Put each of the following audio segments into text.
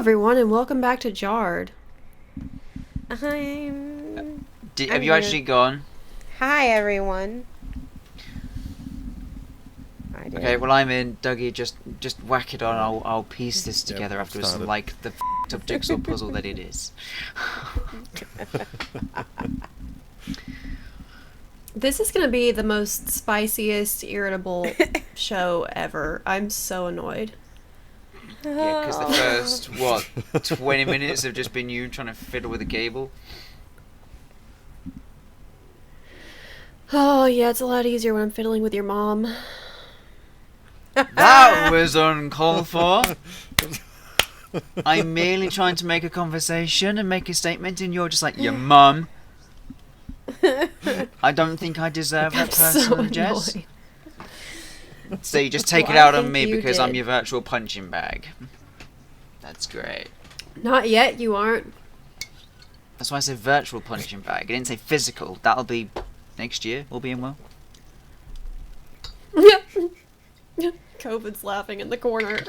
everyone, and welcome back to Jarred. Have you actually gone? Hi, everyone. I did. Okay, well I'm in. Dougie, just whack it on. I'll piece this together afterwards, started. like the f***ed up jigsaw puzzle that it is. This is going to be the most spiciest, irritable show ever. I'm so annoyed. Yeah, because the first 20 minutes have just been you trying to fiddle with a cable. Oh, yeah, it's a lot easier when I'm fiddling with your mom. That was uncalled for. I'm merely trying to make a conversation and make a statement, and you're just like, your mum. I don't think I deserve that personally, Jess. Annoyed. So you just take Well, it I out on think me you because I'm did. your virtual punching bag. That's great. Not yet, you aren't. That's why I said virtual punching bag. I didn't say physical. That'll be next year, all being well. COVID's laughing in the corner.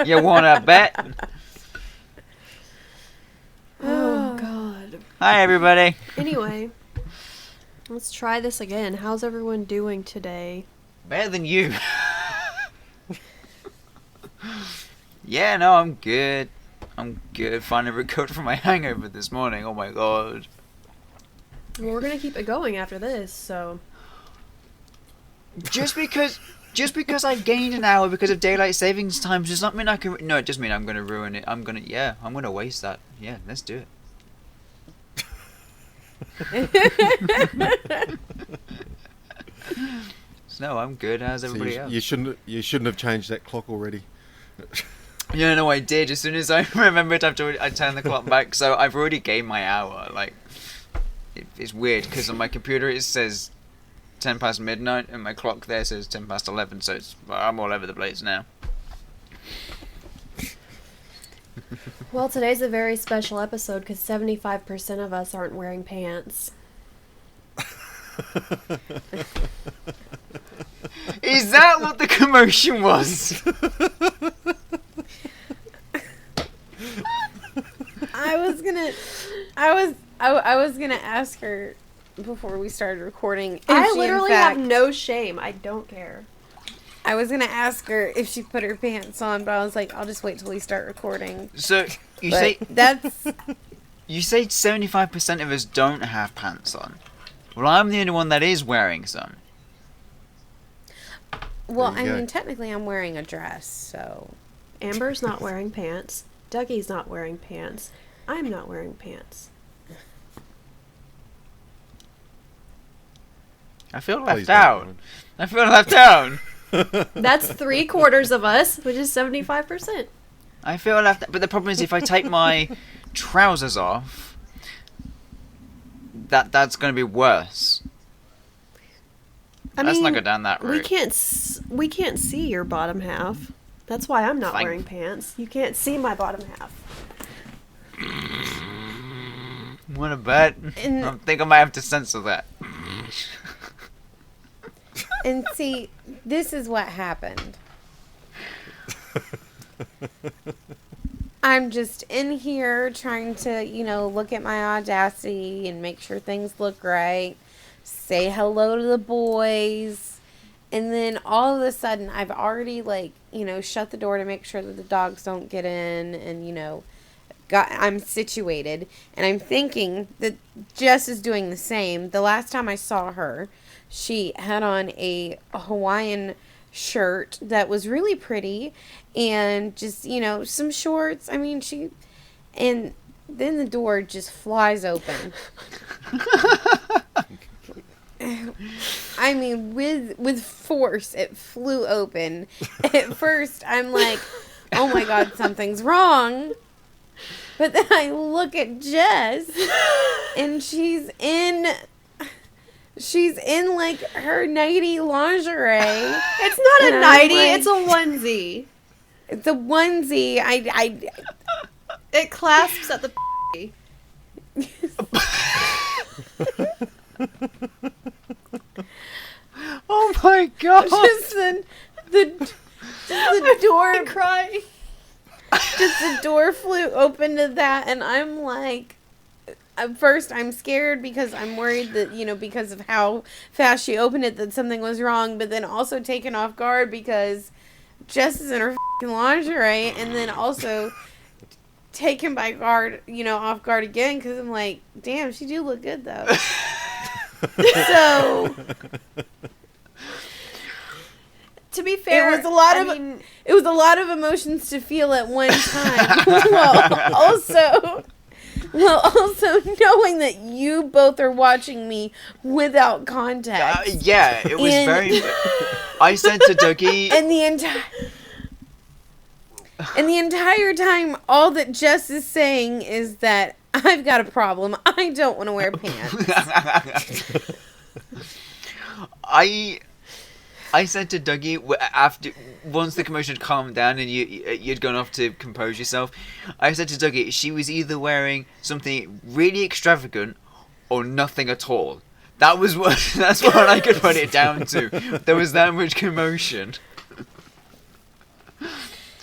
You wanna bet? Oh, God. Hi, everybody. Anyway, let's try this again. How's everyone doing today? Better than you. Yeah, no, I'm good. I'm good. Finally recovered from my hangover this morning. Oh my god. Well, we're going to keep it going after this, so... Just because I've gained an hour because of daylight savings time does not mean I can. No, it just means I'm gonna ruin it. I'm gonna waste that. Yeah, let's do it. So, no, I'm good. How's everybody else? You shouldn't have changed that clock already. Yeah, no, I did. As soon as I remembered, I turned the clock back. So I've already gained my hour. Like, it's weird because on my computer it says 10 past midnight, and my clock there says 10 past 11. So I'm all over the place now. Well, today's a very special episode because 75% of us aren't wearing pants. Is that what the commotion was? I was gonna ask her before we started recording. If I she, in literally fact- have no shame. I don't care. I was gonna ask her if she put her pants on, but I was like, I'll just wait till we start recording. So you But say that's 75% of us don't have pants on. Well, I'm the only one that is wearing some. well. There I you mean, go. technically, I'm wearing a dress, so Amber's not wearing pants. Dougie's not wearing pants. I'm not wearing pants. I feel Please left don't, out. Aaron. I feel left out. That's 3/4 of us, which is 75%. I feel left out. But the problem is if I take my trousers off, that's going to be worse. Let's not go down that route. We can't see your bottom half. That's why I'm not Fine. wearing pants. You can't see my bottom half. Want to bet? And- I think I might have to censor that. and see, this is what happened. I'm just in here trying to, look at my Audacity and make sure things look right. Say hello to the boys. And then all of a sudden, I've already, shut the door to make sure that the dogs don't get in. And, I'm situated. And I'm thinking that Jess is doing the same. The last time I saw her, she had on a Hawaiian shirt that was really pretty. And just, some shorts. I mean, and then the door just flies open. I mean, with force, it flew open. At first, I'm like, oh my God, something's wrong. But then I look at Jess, and she's in like her nighty lingerie. It's not And a I'm nightie, like- it's a onesie. It's a onesie. It clasps at the Oh my god! just the door. crying. just the door flew open to that, and I'm like, at first I'm scared because I'm worried that, because of how fast she opened it, that something was wrong, but then also taken off guard because Jess is in her f***ing lingerie, and then also taken by guard, off guard again, because I'm like, damn, she do look good though. So, to be fair, it was a lot of emotions to feel at one time. Well, also knowing that you both are watching me without context. Yeah, it was very. I said to Dougie, and the entire time, all that Jess is saying is that I've got a problem. I don't want to wear pants. I said to Dougie once the commotion had calmed down and you'd gone off to compose yourself, I said to Dougie she was either wearing something really extravagant or nothing at all. That's what I could put it down to. There was that much commotion.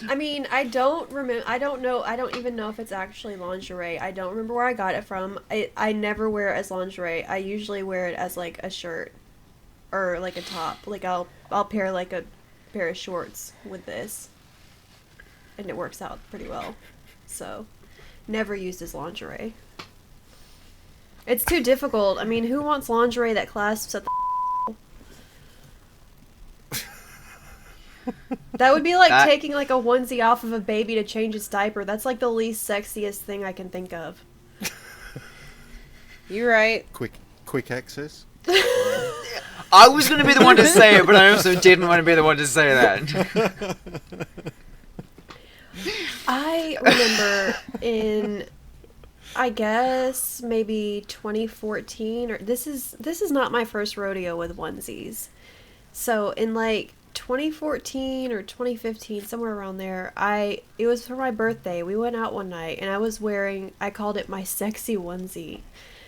I mean, I don't remember. I don't know. I don't even know if it's actually lingerie. I don't remember where I got it from. I never wear it as lingerie. I usually wear it as like a shirt or like a top. Like I'll pair like a pair of shorts with this, and it works out pretty well. So, never used as lingerie. It's too difficult. I mean, who wants lingerie that clasps at the That would be like taking like a onesie off of a baby to change its diaper. That's like the least sexiest thing I can think of. You're right. Quick access. I was going to be the one to say it, but I also didn't want to be the one to say that. I remember in, I guess maybe 2014, or this is not my first rodeo with onesies. So in like 2014 or 2015, somewhere around there, it was for my birthday. We went out one night and I called it my sexy onesie.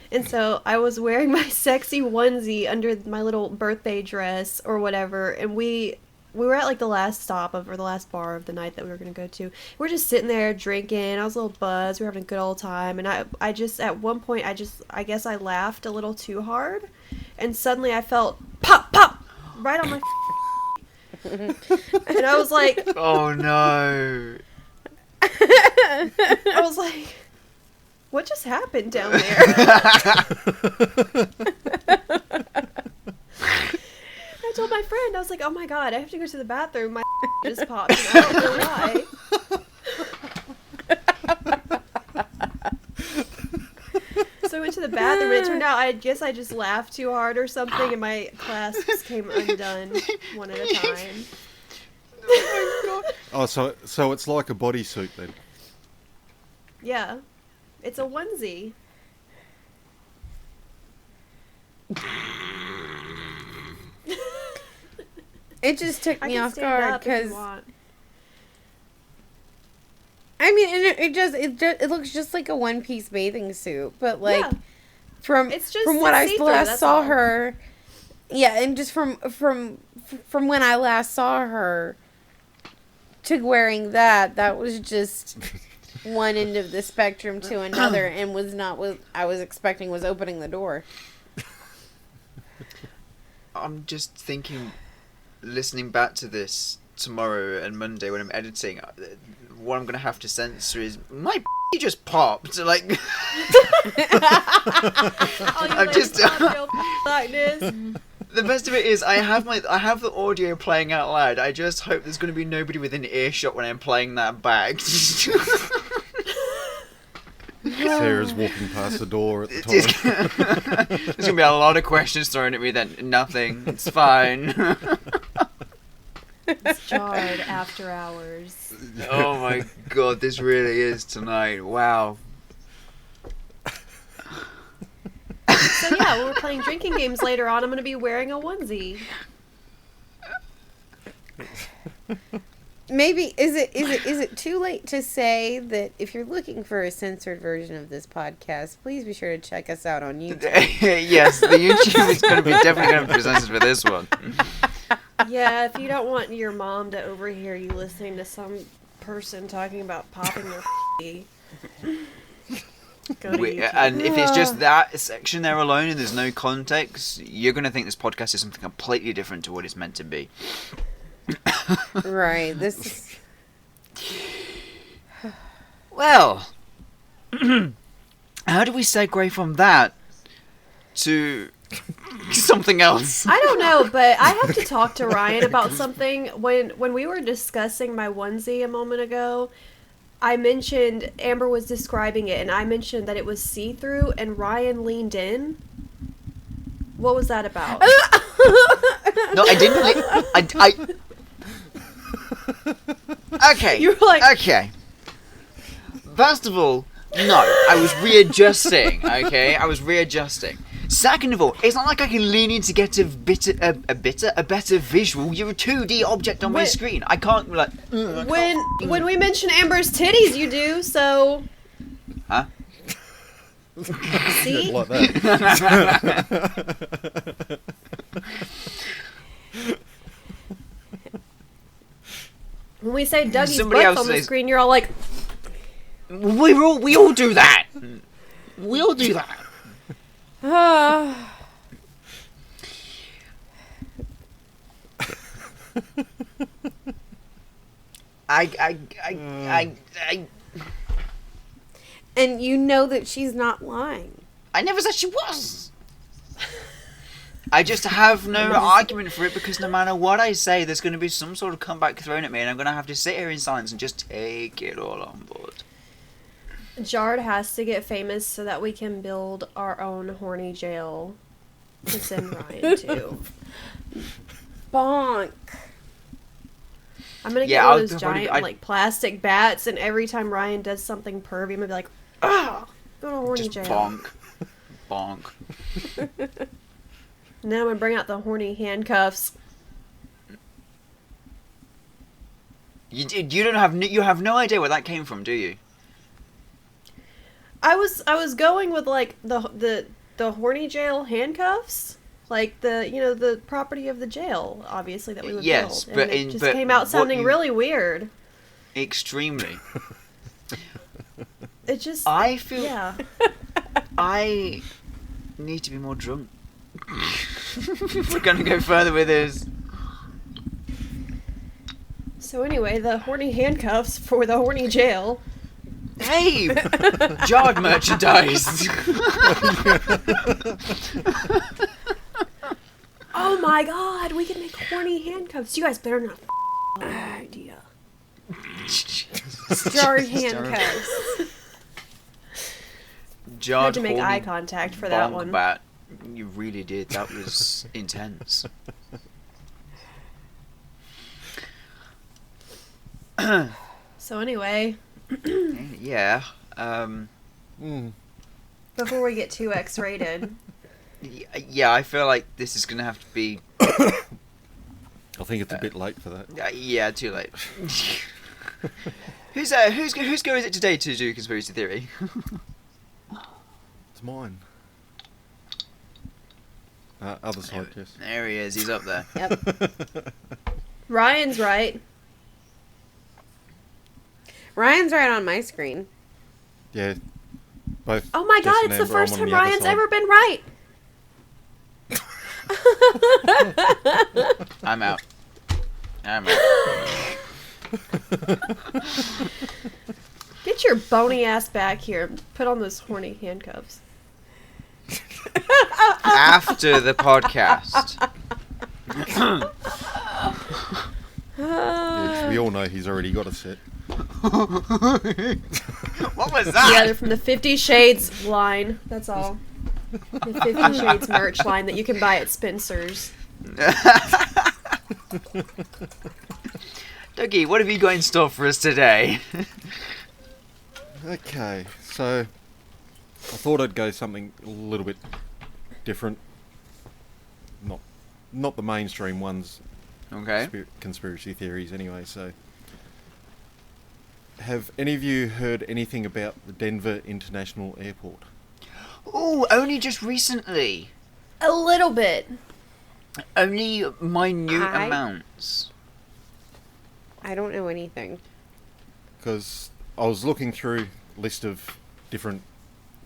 And so I was wearing my sexy onesie under my little birthday dress or whatever, and we were at like the last stop or the last bar of the night that we were going to go to. We're just sitting there drinking. I was a little buzzed. We were having a good old time, and I just at one point I guess I laughed a little too hard, and suddenly I felt pop right on my and I was like, oh no. I was like, what just happened down there? I told my friend, I was like, oh my god, I have to go to the bathroom. My just popped, and I don't know why. So I went to the bathroom, and it turned out I guess I just laughed too hard or something, and my clasps came undone one at a time. Oh, so it's like a bodysuit then? Yeah. It's a onesie. It just took me off stand guard up if you because want. I mean, and it looks just like a one-piece bathing suit, but like Yeah. from what I see-through, last that's saw all. her, yeah, and just from when I last saw her to wearing that was just one end of the spectrum to another, and was not what I was expecting was opening the door. I'm just thinking, listening back to this tomorrow and Monday when I'm editing, what I'm going to have to censor is my just popped. Like, I'm just like this. The best of it is I have the audio playing out loud. I just hope there's going to be nobody within earshot when I'm playing that back. Sarah's walking past the door at the time. There's going to be a lot of questions thrown at me then. Nothing. It's fine. It's jarred after hours. Oh my god, this really is tonight. Wow. So yeah, when we're playing drinking games later on, I'm going to be wearing a onesie. Maybe is it too late to say that if you're looking for a censored version of this podcast, please be sure to check us out on YouTube. Yes, the YouTube is going to be definitely going to be censored for this one. Yeah, if you don't want your mom to overhear you listening to some person talking about popping their And if it's just that section there alone and there's no context, you're going to think this podcast is something completely different to what it's meant to be. Right. This is... Well, how do we segue from that to something else? I don't know, but I have to talk to Ryan about something. When we were discussing my onesie a moment ago, I mentioned Amber was describing it, and I mentioned that it was see-through, and Ryan leaned in. What was that about? No, I didn't. Okay. You were like... Okay. First of all, no, I was readjusting, okay? I was readjusting. Second of all, it's not like I can lean in to get a better visual. You're a 2D object on my screen. I can't, like... When we mention Amber's titties, you do, so... Huh? See? Like that. When we say Dougie's Somebody butt's else on the says- screen, you're all like... We all do that. We all do that. I And you know that she's not lying. I never said she was. I just have no argument for it because no matter what I say, there's going to be some sort of comeback thrown at me, and I'm going to have to sit here in silence and just take it all on board. Jard has to get famous so that we can build our own horny jail to send Ryan to. Bonk. I'm gonna get one of those giant plastic bats, and every time Ryan does something pervy, I'm gonna be like, "Ah, go to horny Just jail." bonk. And then I'm gonna bring out the horny handcuffs. You have no idea where that came from, do you? I was going with like the horny jail handcuffs, like the property of the jail, obviously that we would Yes, build. but And it just came out sounding really weird. Extremely. It just I feel yeah. I need to be more drunk. If we're gonna go further with this. So anyway, the horny handcuffs for the horny jail. Hey, Jard merchandise. Oh my god, we can make horny handcuffs. You guys better not that idea. Jar handcuffs. Jard I had to make horny eye contact for that bonk one. Bat. You really did. That was intense. So anyway, Yeah. before we get too X-rated, Yeah, I feel like this is gonna have to be. I think it's a bit late for that. Yeah, too late. Whose go is it today to do conspiracy theory? It's mine. Other side, yes. There he is. He's up there. Yep. Ryan's right. Ryan's right on my screen. Yeah. Both. Oh my Jess god, and it's the Amber, first I'm on time the other Ryan's side. ever been right. I'm out. Get your bony ass back here and put on those horny handcuffs. After the podcast. Yeah, we all know he's already got a set. What was that? Yeah, they're from the 50 Shades line. That's all. The 50 Shades merch line that you can buy at Spencer's. Dougie, what have you got in store for us today? Okay, so I thought I'd go something a little bit different. Not the mainstream ones. Okay. Conspiracy theories, anyway. So, have any of you heard anything about the Denver International Airport? Oh, only just recently. A little bit. Only minute I- amounts. I don't know anything. because I was looking through a list of different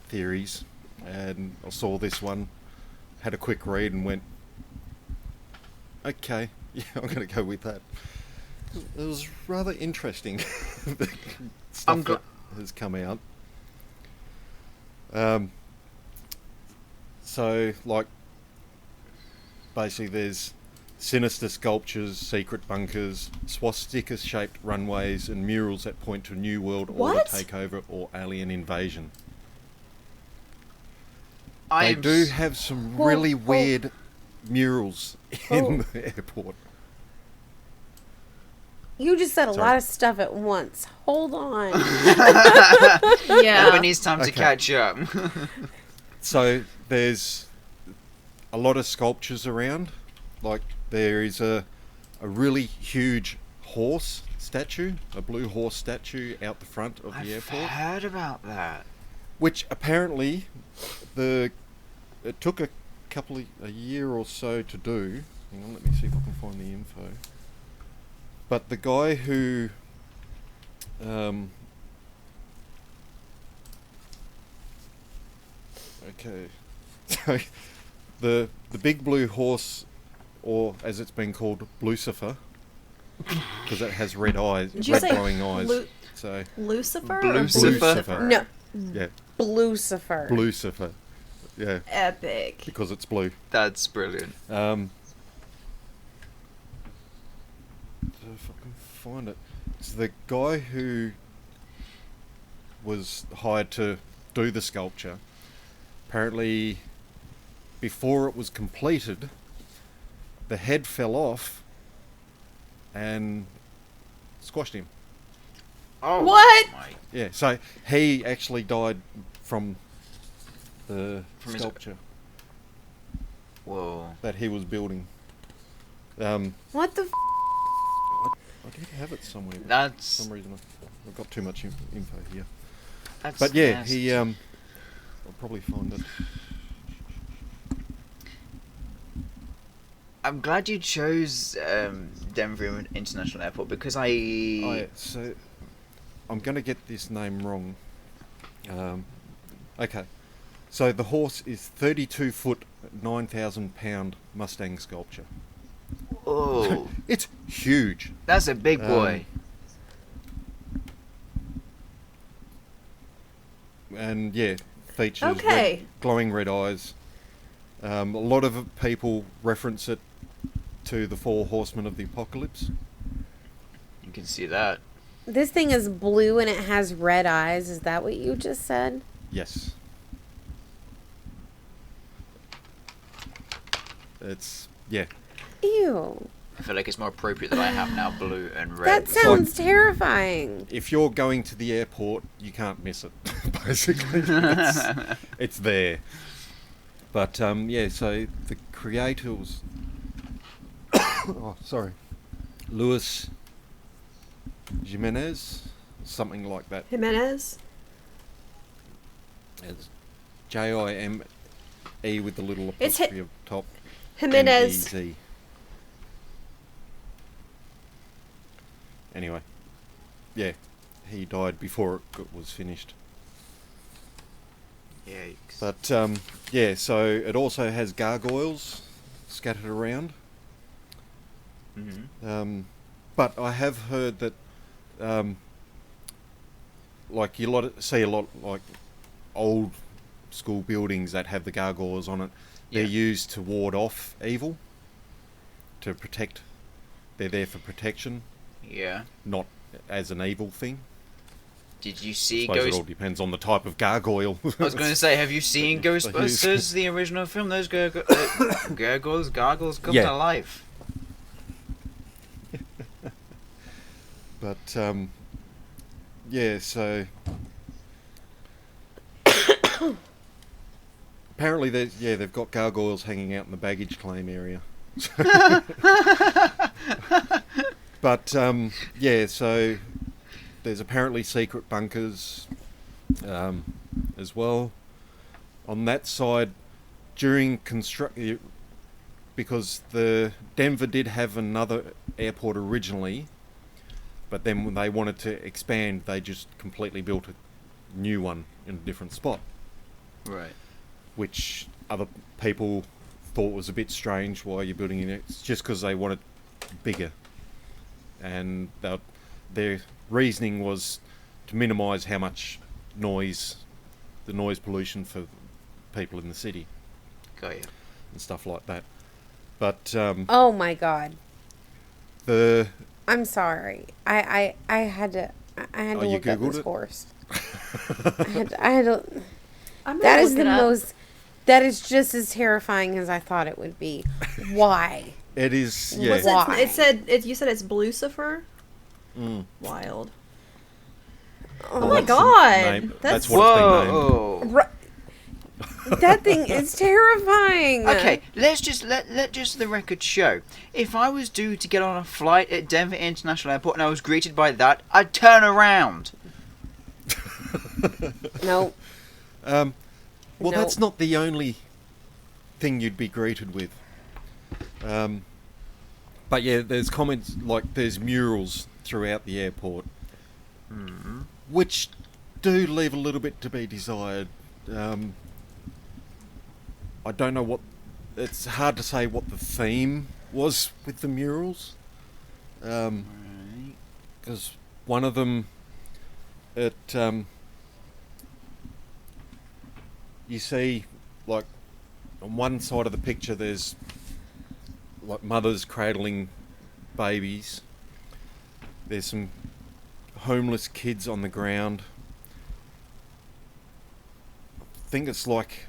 theories, and I saw this one, had a quick read, and went, okay, yeah, I'm going to go with that. It was rather interesting, the stuff that has come out. So, like, basically there's sinister sculptures, secret bunkers, swastika-shaped runways, and murals that point to a new world order takeover or alien invasion. They do have some really weird murals in the airport. You just said a lot of stuff at once. Hold on. Yeah. Everyone needs time to catch up. So there's a lot of sculptures around. Like there is a really huge horse statue, a blue horse statue out the front of the airport. I've heard about that. Which apparently it took a year or so to do. Hang on, let me see if I can find the info. But the guy who so the big blue horse, or as it's been called, Lucifer, because it has red eyes, glowing eyes. So Lucifer? Lucifer. No. Yeah. Lucifer. Lucifer. Yeah. Epic. Because it's blue. That's brilliant. So if I can find it. It's the guy who was hired to do the sculpture. Apparently, before it was completed, the head fell off and squashed him. Oh, What? Yeah, so he actually died from the sculpture Whoa. that he was building. What the I did have it somewhere. That's... For some reason I've got too much info here. That's But yeah, nasty. he I'll probably find it. I'm glad you chose Denver International Airport because So I'm going to get this name wrong. Okay. So the horse is 32 foot, 9,000 pound Mustang sculpture. Oh, It's huge. that's a big boy. And yeah, features glowing red eyes. A lot of people reference it to the 4 Horsemen of the Apocalypse. You can see that. This thing is blue and it has red eyes. Is that what you just said? Yes. It's, yeah. Ew. I feel like it's more appropriate that I have now blue and red. That sounds terrifying. If you're going to the airport, you can't miss it, basically. It's there. But, yeah, so the creator was... oh, sorry. Luis Jimenez, something like that. Jimenez? It's J-I-M-E with the little It's apostrophe up top. Jimenez. M-E-Z. Anyway, yeah, he died before it was finished. Yikes. But yeah, so it also has gargoyles scattered around. Mm-hmm. But I have heard that, like see a lot like old school buildings that have the gargoyles on it. They're used to ward off evil, to protect. They're there for protection. Yeah. Not as an evil thing. Did you see I suppose it all depends on the type of gargoyle. I was going to say, have you seen Ghostbusters, the original film? Those gargoyles come to life. But, yeah, so... apparently, they've got gargoyles hanging out in the baggage claim area. But, yeah, so there's apparently secret bunkers as well. On that side, during construction, because the Denver did have another airport originally But then when they wanted to expand, they just completely built a new one in a different spot, Right. which other people thought was a bit strange. Why you're building it? It's just because they wanted bigger, and their reasoning was to minimise how much noise, the noise pollution for people in the city Got you. and stuff like that. But Oh my God. the I'm sorry. I had to you look up Googled this it? horse. I had to. I'm gonna That is look the it up. most. That is just as terrifying as I thought it would be. Why? it is What's yeah. Why? it said you said it's Blucifer? Mm. Wild. Oh Oh my That's the god. name- that's That's what it's been named. Whoa. That thing is terrifying. Okay, let's just let just the record show. If I was due to get on a flight at Denver International Airport and I was greeted by that, I'd turn around. Nope. Well, Nope. that's not the only thing you'd be greeted with. But yeah, there's comments like there's murals throughout the airport, which do leave a little bit to be desired. I don't know what. It's hard to say what the theme was with the murals. Right. Because one of them, you see, like, on one side of the picture there's, like, mothers cradling babies. There's some homeless kids on the ground. I think it's like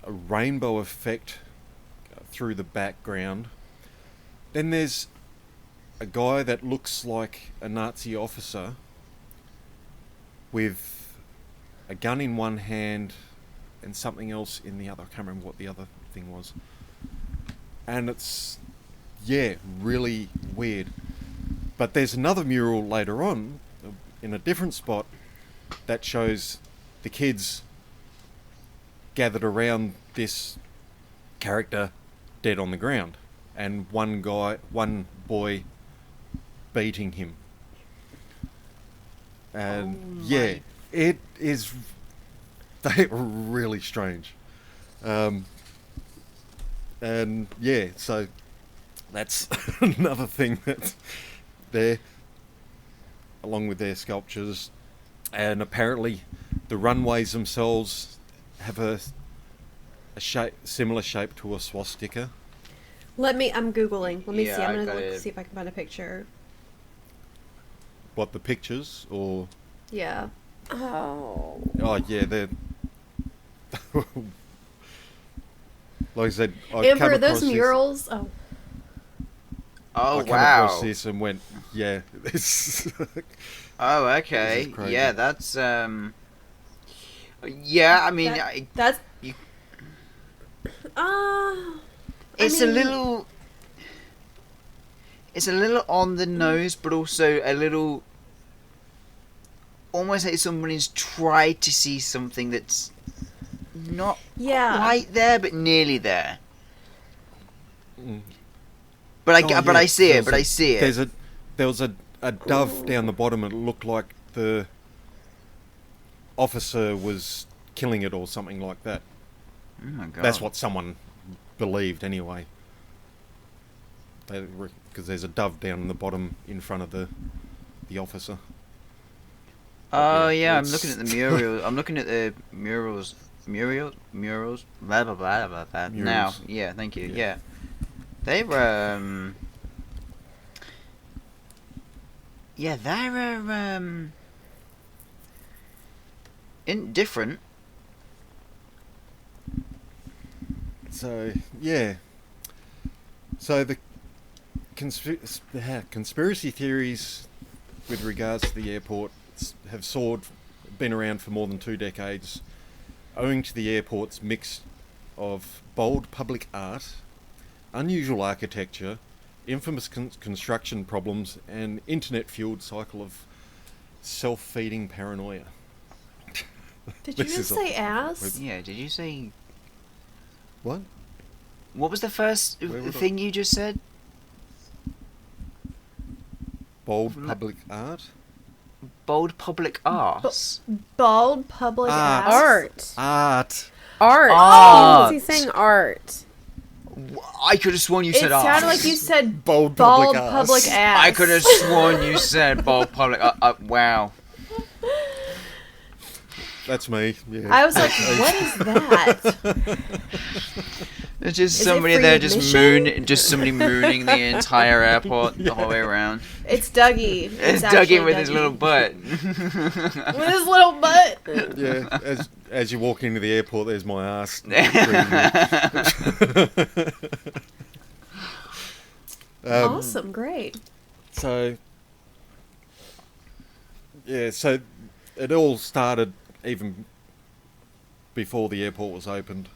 a rainbow effect through the background. Then there's a guy that looks like a Nazi officer with a gun in one hand and something else in the other. I can't remember what the other thing was. And it's, yeah, really weird. But there's another mural later on in a different spot that shows the kids gathered around this character dead on the ground, and one boy beating him. And yeah, it is really strange. And yeah, so that's another thing that's there, along with their sculptures. And apparently the runways themselves have a shape, similar shape to a swastika. I'm Googling. Let me Yeah, see. I'm I gonna got look, it. see if I can find a picture. What, the pictures? Or Yeah. Oh. oh yeah, they're like I said, I And come for those across this- murals, oh, Oh I come across wow. this and went, yeah, this. Oh okay. This is crazy. Yeah, that's yeah, I mean, that's. you- It's a little. It's a little on the nose, but also a little. Almost like somebody's tried to see something that's not quite there, but nearly there. Mm. But I, Oh, but yeah, I see there it. But was I see it. There was a dove down the bottom, and it looked like the officer was killing it or something like that. Oh my god. That's what someone believed anyway. Because there's a dove down the bottom in front of the officer. Oh Yeah, yeah, I'm it's- looking at the mural. I'm looking at the murals. Blah blah blah blah blah. Now, Murals. yeah, thank you. Yeah. Yeah, they were. Yeah, they're different. So yeah. So the conspiracy theories with regards to the airport have been around for more than 2 decades, owing to the airport's mix of bold public art, unusual architecture, infamous construction problems, and internet-fueled cycle of self-feeding paranoia. Did you This just is say ass? Yeah, did you say? What? What was the first Where would I- thing you just said? Bold public art. Bold public arts. Bald public ass. Art. Art. Art. Art. He's saying art. I could have sworn you It said art. sounded like you said Bold bald public public ass. ass. I could have sworn you said bold public. Wow. That's me. Yeah. I was like, what is that? There's just Is it somebody free there, admission? just somebody mooning the entire airport the whole way around. It's Dougie. It's actually Dougie with his little butt. With his little butt. Yeah. As you walk into the airport, there's my ass. Awesome, great. So it all started even before the airport was opened.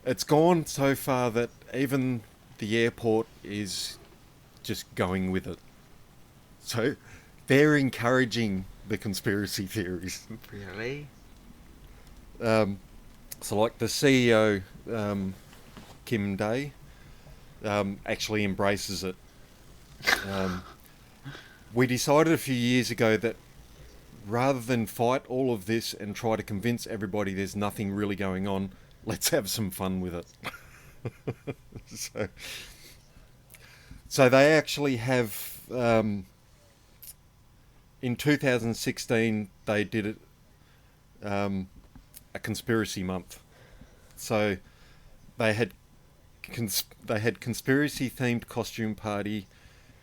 It's gone so far that even the airport is just going with it. So they're encouraging the conspiracy theories. Really? So like the CEO, Kim Day, actually embraces it. We decided a few years ago that rather than fight all of this and try to convince everybody there's nothing really going on, let's have some fun with it. So they actually have, in 2016, they did it, a conspiracy month. So they had conspiracy themed costume party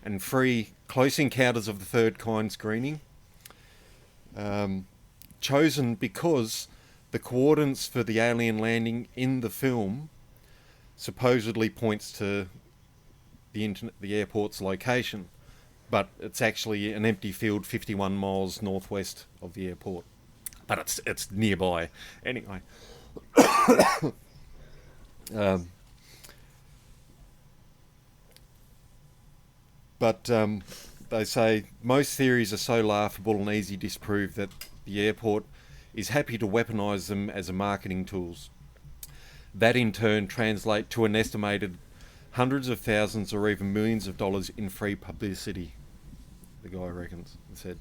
and free Close Encounters of the Third Kind screening. Chosen because the coordinates for the alien landing in the film supposedly points to the airport's location, but it's actually an empty field 51 miles northwest of the airport. But it's nearby anyway. But they say most theories are so laughable and easy to disprove that the airport is happy to weaponise them as a marketing tools. That in turn translate to an estimated hundreds of thousands or even millions of dollars in free publicity, the guy reckons, and said.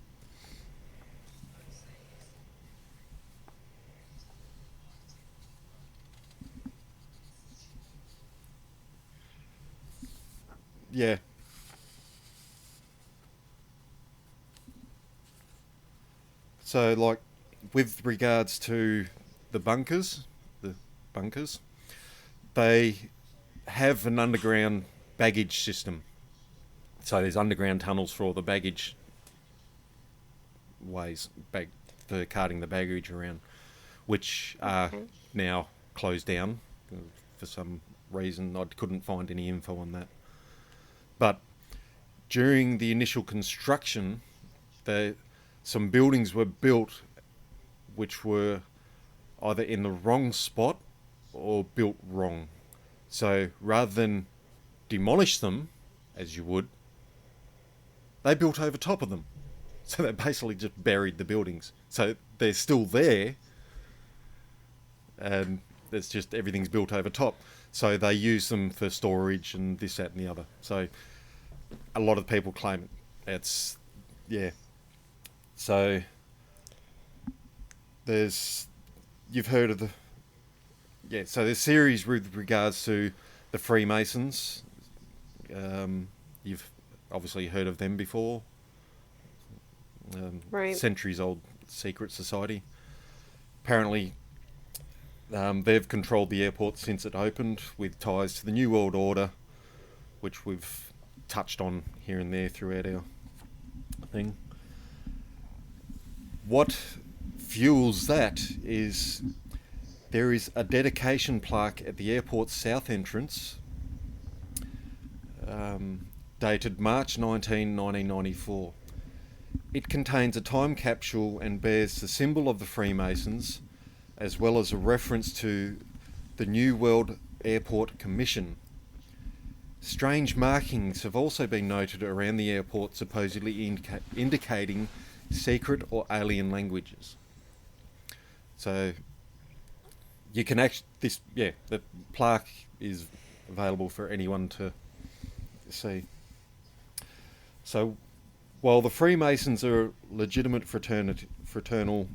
Yeah. So, like, with regards to the bunkers, they have an underground baggage system. So there's underground tunnels for all the baggage ways, for carting the baggage around, which are now closed down for some reason. I couldn't find any info on that. But during the initial construction, some buildings were built which were either in the wrong spot or built wrong. So rather than demolish them, as you would, they built over top of them. So they basically just buried the buildings. So they're still there, and it's just everything's built over top. So they use them for storage and this, that, and the other. So a lot of people claim it. It's, yeah. So you've heard of so there's series with regards to the Freemasons. You've obviously heard of them before. Right. Centuries old secret society. Apparently, they've controlled the airport since it opened, with ties to the New World Order, which we've touched on here and there throughout our thing. What fuels that is there is a dedication plaque at the airport's south entrance, dated March 19, 1994. It contains a time capsule and bears the symbol of the Freemasons, as well as a reference to the New World Airport Commission. Strange markings have also been noted around the airport, supposedly indicating secret or alien languages. So you can the plaque is available for anyone to see. So, while the Freemasons are a legitimate fraternal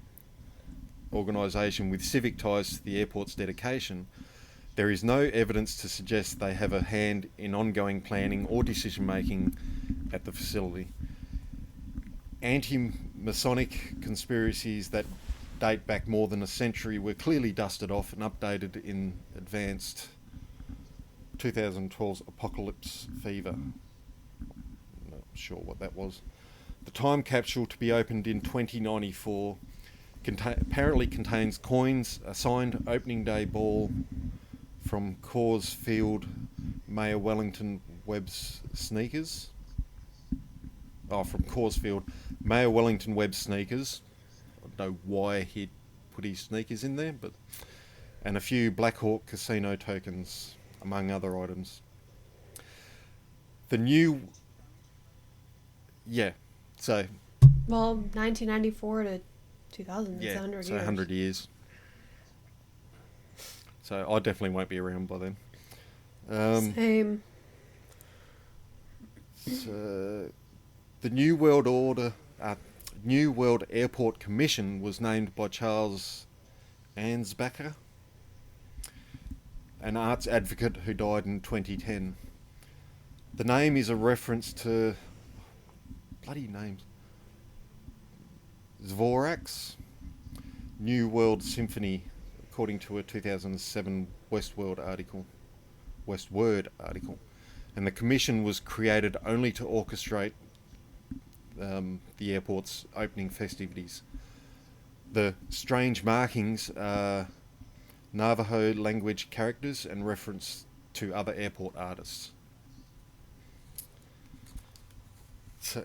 organisation with civic ties to the airport's dedication, there is no evidence to suggest they have a hand in ongoing planning or decision making at the facility. Anti-Masonic conspiracies that date back more than a century were clearly dusted off and updated in advanced 2012's Apocalypse Fever. Not sure what that was. The time capsule, to be opened in 2094, apparently contains coins, a signed opening day ball from Coors Field Mayor Wellington Webb's sneakers. From Coors Field Mayor Wellington Webb sneakers. I don't know why he'd put his sneakers in there, and a few Black Hawk casino tokens, among other items. The new... Yeah, so... Well, 1994 to 2000 is 100 years. 100 years. So I definitely won't be around by then. Same. So the New World Airport Commission was named by Charles Ansbacher, an arts advocate who died in 2010. The name is a reference to... bloody names. Dvorak's New World Symphony, according to a 2007 Westword article. And the commission was created only to orchestrate the airport's opening festivities. The strange markings are Navajo language characters and reference to other airport artists. So,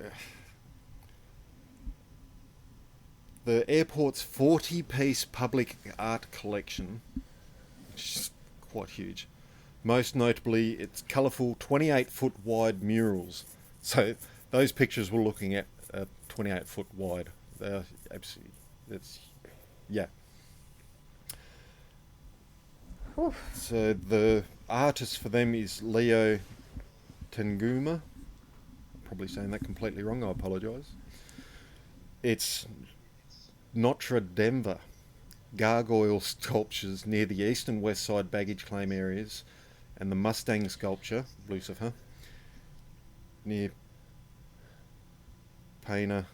the airport's 40-piece public art collection, which is quite huge, most notably its colourful 28-foot wide murals. So those pictures we're looking at are 28-foot wide. They're absolutely... yeah. Oof. So the artist for them is Leo Tenguma. I'm probably saying that completely wrong, I apologise. It's Notre Dame gargoyle sculptures near the east and west side baggage claim areas, and the Mustang sculpture, Lucifer, near Pena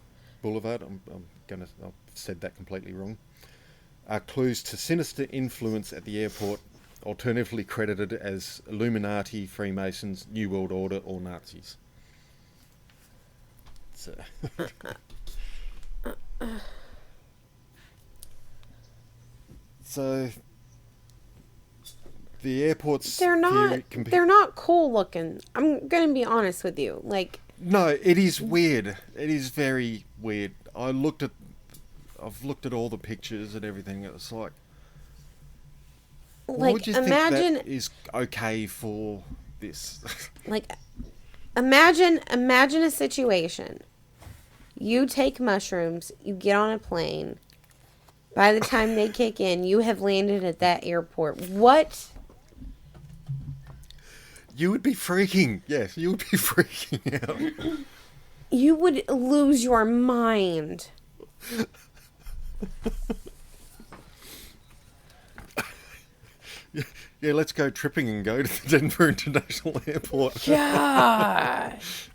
Boulevard. I've said that completely wrong. Are clues to sinister influence at the airport, alternatively credited as Illuminati, Freemasons, New World Order, or Nazis. So So the airport's they're not cool looking. I'm gonna be honest with you. Like, no, it is weird. It is very weird. I've looked at all the pictures and everything. It's like would you imagine think that is okay for this? Like, imagine a situation. You take mushrooms, you get on a plane. By the time they kick in, you have landed at that airport. What? You would be freaking. Yes, you would be freaking out. You would lose your mind. Yeah, let's go tripping and go to the Denver International Airport. Gosh.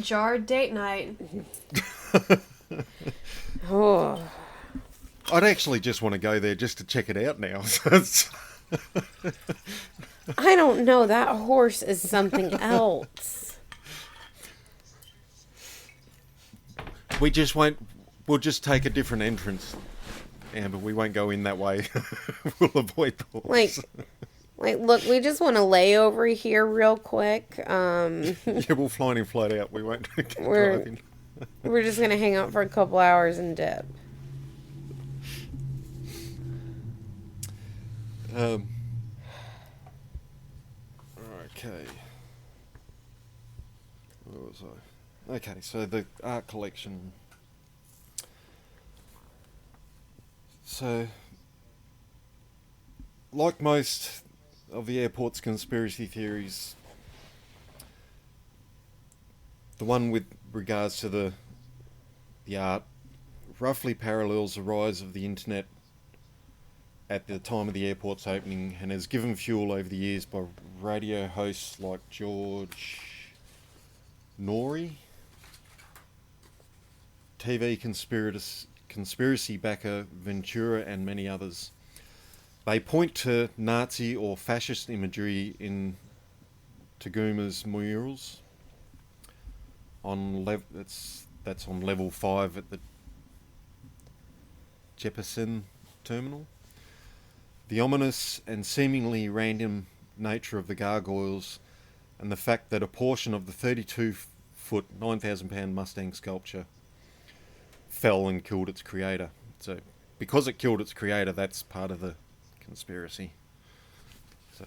Jarred date night. Oh. I'd actually just want to go there just to check it out now. I don't know. That horse is something else. We just won't... We'll just take a different entrance, Amber. We won't go in that way. We'll avoid the horse. Like, look, we just want to lay over here real quick. Yeah, we'll fly in and float out. We won't keep driving. We're just going to hang out for a couple hours and dip. Okay. Where was I? Okay, so the art collection. So like most of the airport's conspiracy theories, the one with regards to the art roughly parallels the rise of the internet at the time of the airport's opening, and has given fuel over the years by radio hosts like George Norrie, TV conspiracy backer Ventura, and many others. They point to Nazi or fascist imagery in Taguma's murals. That's on level 5 at the Jeppesen terminal. The ominous and seemingly random nature of the gargoyles, and the fact that a portion of the 32-foot, 9,000-pound Mustang sculpture fell and killed its creator. So, because it killed its creator, that's part of the conspiracy. So,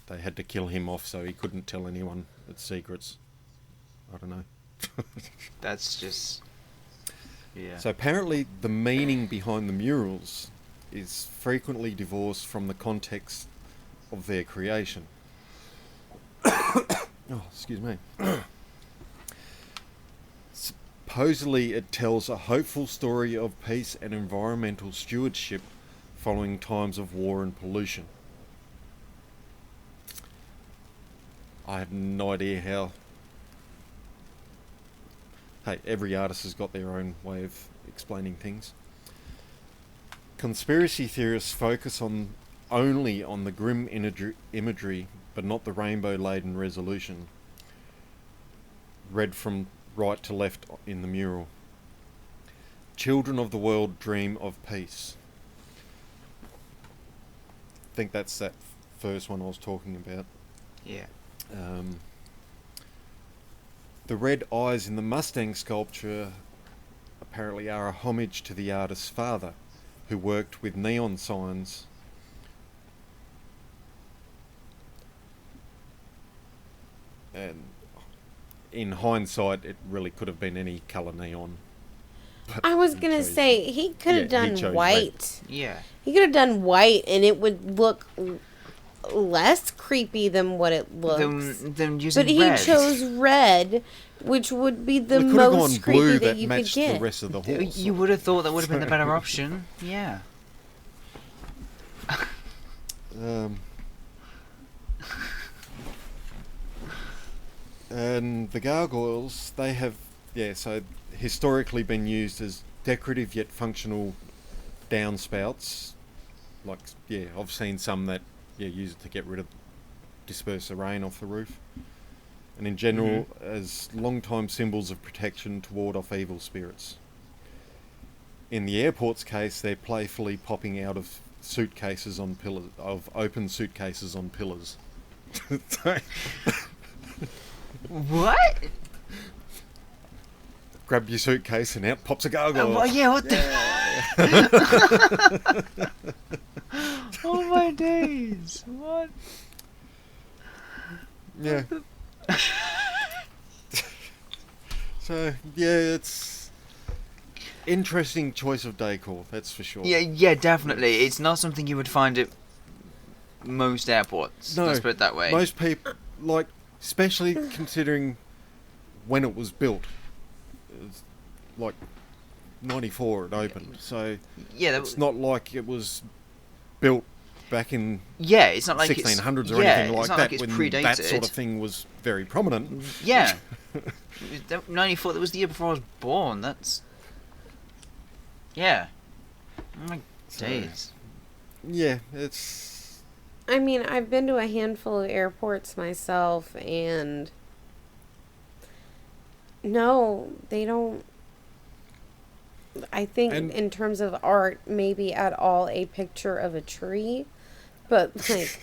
they had to kill him off so he couldn't tell anyone its secrets. I don't know. That's just... yeah. So apparently the meaning behind the murals is frequently divorced from the context of their creation. Oh, excuse me. Supposedly it tells a hopeful story of peace and environmental stewardship following times of war and pollution. I have no idea how... Hey, every artist has got their own way of explaining things. Conspiracy theorists focus only on the grim imagery, but not the rainbow-laden resolution, read from right to left in the mural. Children of the world dream of peace. I think that's that first one I was talking about. Yeah. The red eyes in the Mustang sculpture apparently are a homage to the artist's father, who worked with neon signs and in hindsight it really could have been any colour neon. I was going to say, he could have done white. Red. Yeah. He could have done white and it would look less creepy than what it looks. Than using but he red. chose red, which would be the We could have most gone creepy blue that you could matched get. the rest of the horse. You would have thought that would have been the better option. Yeah. And the gargoyles, they have, so historically been used as decorative yet functional downspouts. Like, I've seen some that, use it to get rid of, disperse the rain off the roof. And in general, as long-time symbols of protection to ward off evil spirits. In the airport's case, they're playfully popping out of suitcases on pillars, of open suitcases on pillars. What? Grab your suitcase and out pops a gargoyle. What the... Oh my days. What? Yeah. So, it's interesting choice of decor, that's for sure. Yeah, definitely. It's not something you would find at most airports. No, let's put it that way. Most people, especially considering when it was built. It was like 94 it opened, so it's not like it was built back in it's not like 1600s or anything like that, like when predated. that sort of thing was very prominent. Yeah. 94, that was the year before I was born. That's... Yeah. Oh my days. Yeah, it's... I mean, I've been to a handful of airports myself, and no, they don't... I think in terms of art, maybe at all a picture of a tree, but that's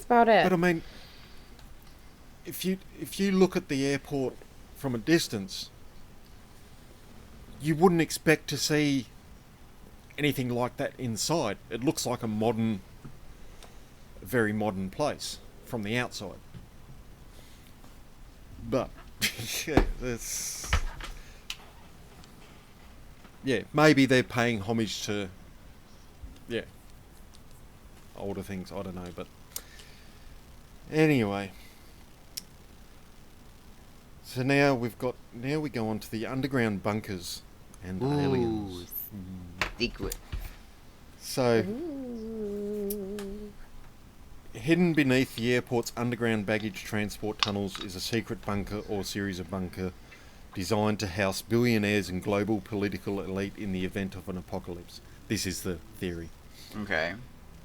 about it. But I mean, if you look at the airport from a distance, you wouldn't expect to see anything like that inside. It looks like a very modern place from the outside. But that's... maybe they're paying homage to older things. I don't know, but anyway. So now we go on to the underground bunkers and aliens. Secret. So, hidden beneath the airport's underground baggage transport tunnels is a secret bunker or series of bunker designed to house billionaires and global political elite in the event of an apocalypse. This is the theory. Okay.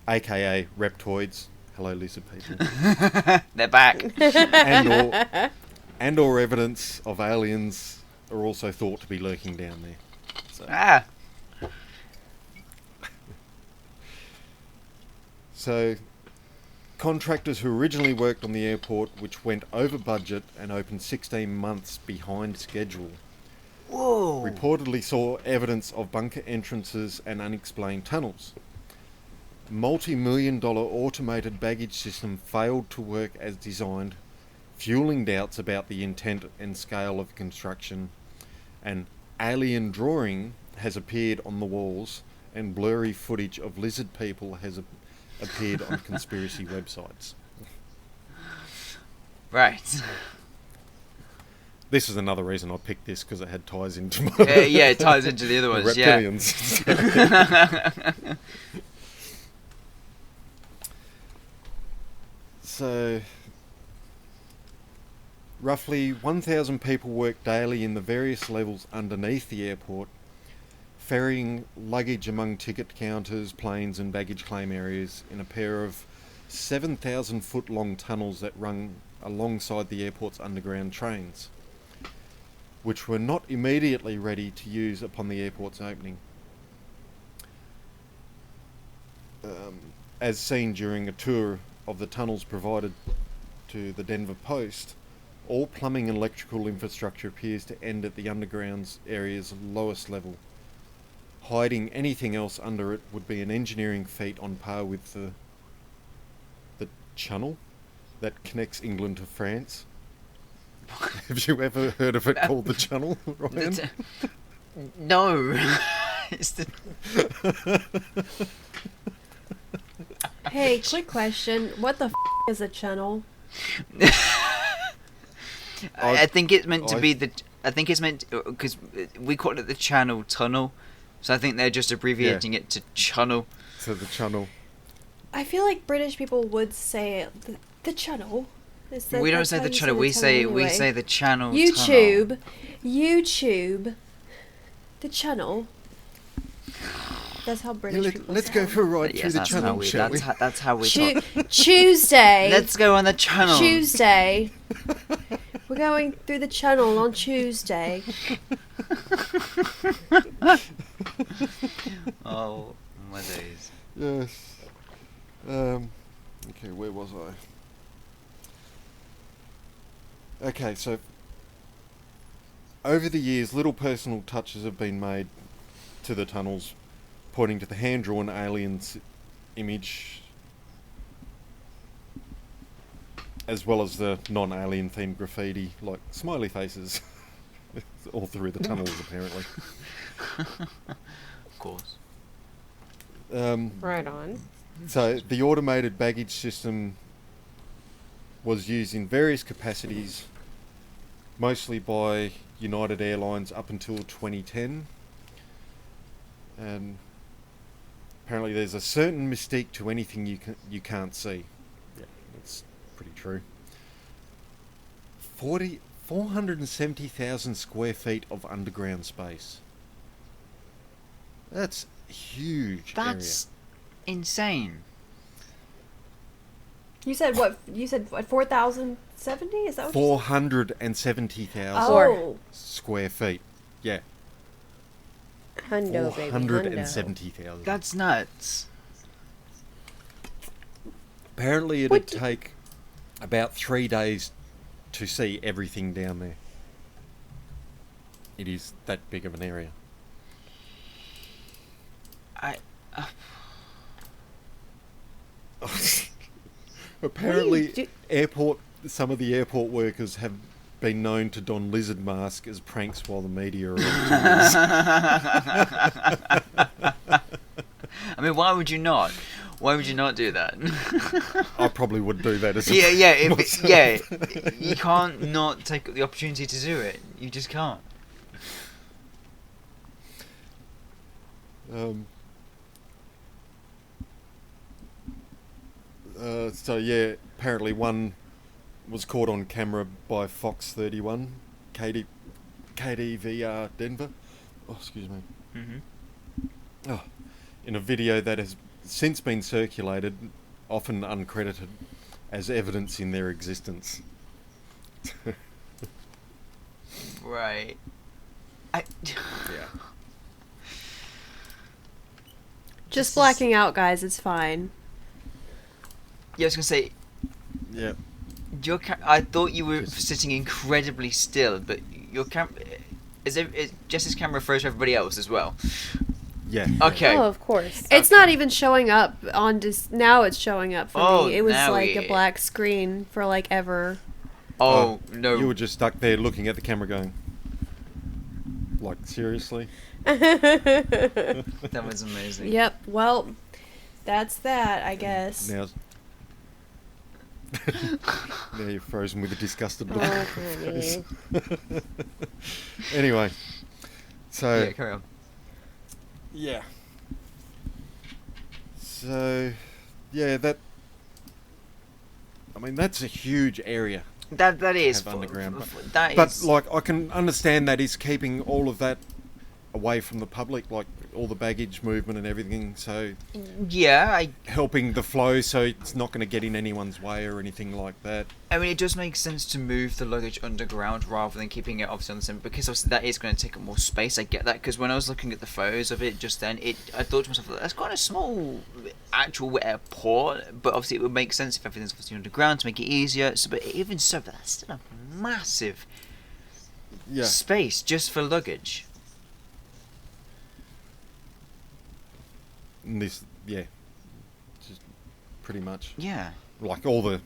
AKA reptoids. Hello, lizard people. They're back. and or evidence of aliens are also thought to be lurking down there. So. So, contractors who originally worked on the airport, which went over budget and opened 16 months behind schedule, reportedly saw evidence of bunker entrances and unexplained tunnels. Multi-million-dollar automated baggage system failed to work as designed, fueling doubts about the intent and scale of construction. An alien drawing has appeared on the walls, and blurry footage of lizard people has appeared on conspiracy websites. Right. This is another reason I picked this, because it had ties into my... yeah, it ties into the other ones, reptilians. Yeah. So, roughly 1,000 people work daily in the various levels underneath the airport, ferrying luggage among ticket counters, planes and baggage claim areas in a pair of 7,000 foot long tunnels that run alongside the airport's underground trains, which were not immediately ready to use upon the airport's opening. As seen during a tour of the tunnels provided to the Denver Post, all plumbing and electrical infrastructure appears to end at the underground area's lowest level. Hiding anything else under it would be an engineering feat on par with the channel that connects England to France. Have you ever heard of it called the channel, Ryan? No. It's the... Hey, quick question. What the is a channel? I think it's meant to be the... I think it's meant... Because we call it the channel tunnel. So I think they're just abbreviating it to channel. To the channel. I feel like British people would say the channel. We don't say the channel. We say the channel. YouTube. The channel. That's how British people let's say go for a ride Yes, through the that's channel, how we, shall we? that's how we talk. Tuesday. Let's go on the channel. Tuesday. We're going through the channel on Tuesday. Oh, my days. Yes. Okay, where was I? Okay, so over the years, little personal touches have been made to the tunnels, pointing to the hand-drawn aliens image, as well as the non-alien themed graffiti, like smiley faces, all through the tunnels, apparently. Of course. Right on. So the automated baggage system was used in various capacities, mostly by United Airlines up until 2010. And apparently there's a certain mystique to anything you can't see. Yeah, that's pretty true. 470,000 square feet of underground space. That's huge. That's insane. You said what? You said what? 4,070? Is that what? 470,000 Oh. square feet. Yeah. Hundo, baby. Hundo. 470,000. That's nuts. Apparently it'd take about 3 days to see everything down there. It is that big of an area. Apparently, some of the airport workers have been known to don lizard masks as pranks while the media are on tours. I mean, why would you not? Why would you not do that? I probably would do that as yeah, myself. yeah. You can't not take the opportunity to do it. You just can't. So yeah, apparently one was caught on camera by Fox 31, KDVR Denver. Oh, excuse me. Oh, in a video that has since been circulated, often uncredited, as evidence in their existence. Right. Yeah. Just blacking out, guys. It's fine. Yeah, I was gonna say. Yeah. I thought you were Just- sitting incredibly still, but your Jess's camera froze for everybody else as well. Yeah. Okay. Oh, of course. It's not even showing up on now it's showing up for Oh, me. It was now like it- a black screen for like ever. Oh no. You were just stuck there looking at the camera going, like, seriously? That was amazing. Yep. Well, that's that, I guess. Now you're frozen with a disgusted look. Oh, on your face. honey. Anyway, so Yeah, carry on. yeah. So yeah, that's a huge area. That is Have underground, that But is like, I can understand that is keeping all of that away from the public, like all the baggage movement and everything. So yeah. helping the flow, so it's not going to get in anyone's way or anything like that. I mean, it does make sense to move the luggage underground rather than keeping it obviously on the same, because obviously that is going to take up more space. I get that, because when I was looking at the photos of it just then, I thought to myself, that's quite a small actual airport, but obviously it would make sense if everything's obviously underground to make it easier. So, but even so, that's still a massive Yeah. space just for luggage. And this, yeah, just pretty much Yeah. like all the,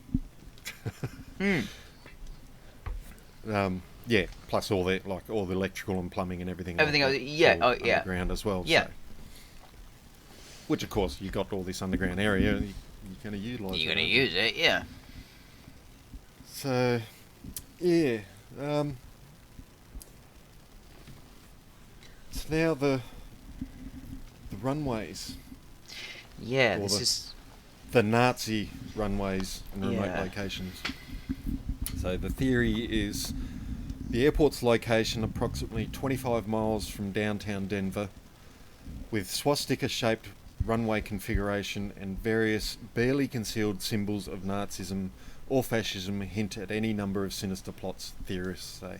yeah, plus all the electrical and plumbing and everything. Everything like else, that, yeah, all oh, yeah. underground as well. Yeah. So. Which of course you got all this underground area, you're going to utilise. You're it, going to aren't you? use it, yeah. So, yeah. So now the runways, Yeah, Or this the- is... the Nazi runways and remote Yeah. locations. So the theory is the airport's location approximately 25 miles from downtown Denver, with swastika-shaped runway configuration and various barely concealed symbols of Nazism or fascism hint at any number of sinister plots, theorists say.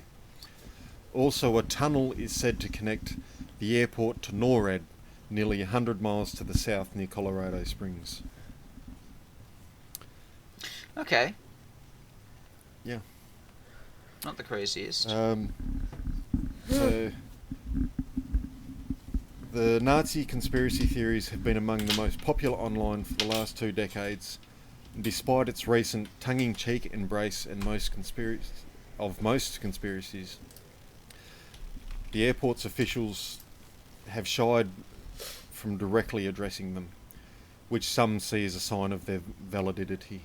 Also, a tunnel is said to connect the airport to NORAD, nearly 100 miles to the south near Colorado Springs. Okay. Yeah. Not the craziest. So, the Nazi conspiracy theories have been among the most popular online for the last 2 decades, and despite its recent tongue-in-cheek embrace and most conspiracies, the airport's officials have shied from directly addressing them, which some see as a sign of their validity.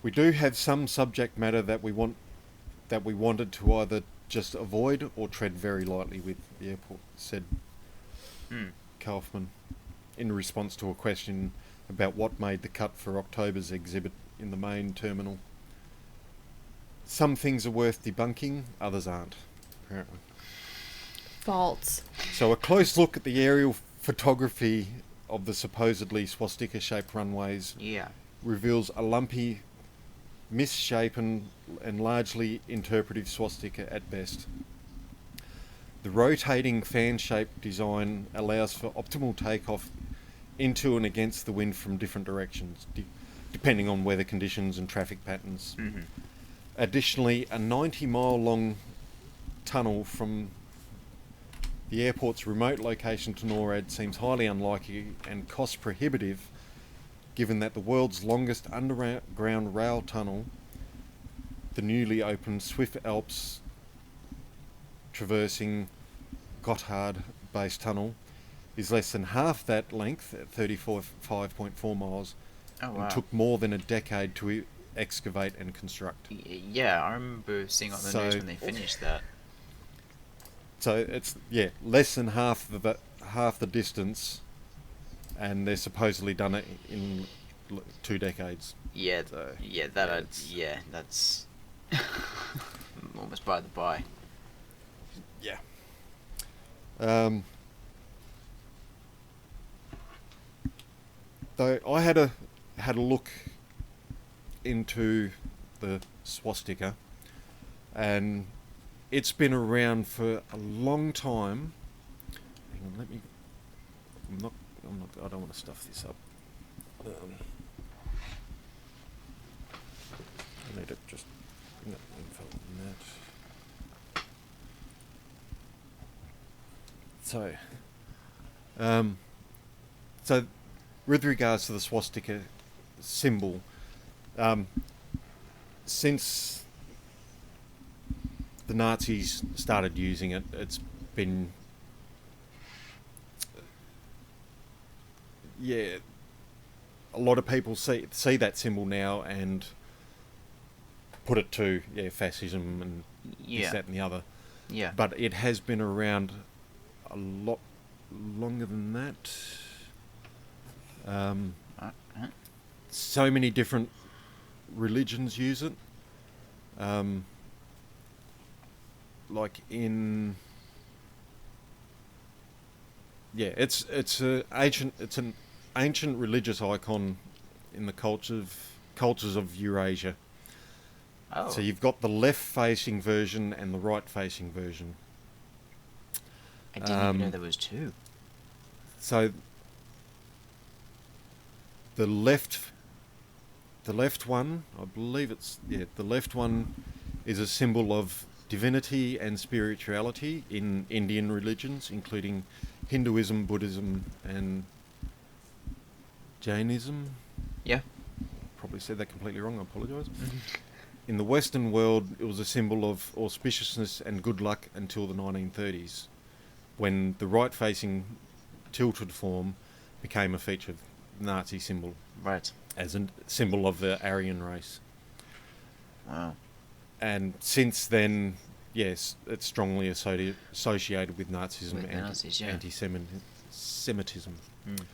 We do have some subject matter that we wanted to either just avoid or tread very lightly with, the airport said Kaufman in response to a question about what made the cut for October's exhibit in the main terminal. Some things are worth debunking, others aren't, apparently. False. So a close look at the aerial photography of the supposedly swastika-shaped runways Yeah. reveals a lumpy, misshapen and largely interpretive swastika at best. The rotating fan-shaped design allows for optimal takeoff into and against the wind from different directions, depending on weather conditions and traffic patterns. Mm-hmm. Additionally, a 90-mile-long tunnel from the airport's remote location to NORAD seems highly unlikely and cost prohibitive, given that the world's longest underground rail tunnel, the newly opened Swift Alps traversing Gotthard base tunnel, is less than half that length at 35.4 miles, Oh wow. and took more than a decade to excavate and construct. Yeah, I remember seeing on the news when they finished that. So it's less than half the distance, and they're supposedly done it in 2 decades. Yeah, So, that's almost by the by. Yeah. Though I had a look into the swastika, and it's been around for a long time. Hang on, I don't want to stuff this up. I need to just bring up the info on that. So with regards to the swastika symbol, since the Nazis started using it, it's been a lot of people see that symbol now and put it to fascism and this, that and the other. Yeah. But it has been around a lot longer than that. So many different religions use it. Like in it's an ancient religious icon in the cultures of Eurasia. Oh. So you've got the left-facing version and the right-facing version. I didn't even know there was two. So the left one, I believe the left one is a symbol of divinity and spirituality in Indian religions, including Hinduism, Buddhism, and Jainism. Yeah. Probably said that completely wrong, I apologise. In the Western world, it was a symbol of auspiciousness and good luck until the 1930s, when the right-facing tilted form became a feature of the Nazi symbol. Right. As a symbol of the Aryan race. Wow. And since then, yes, it's strongly associated with Nazism With the and Nazis, yeah. anti-Semitism. Mm.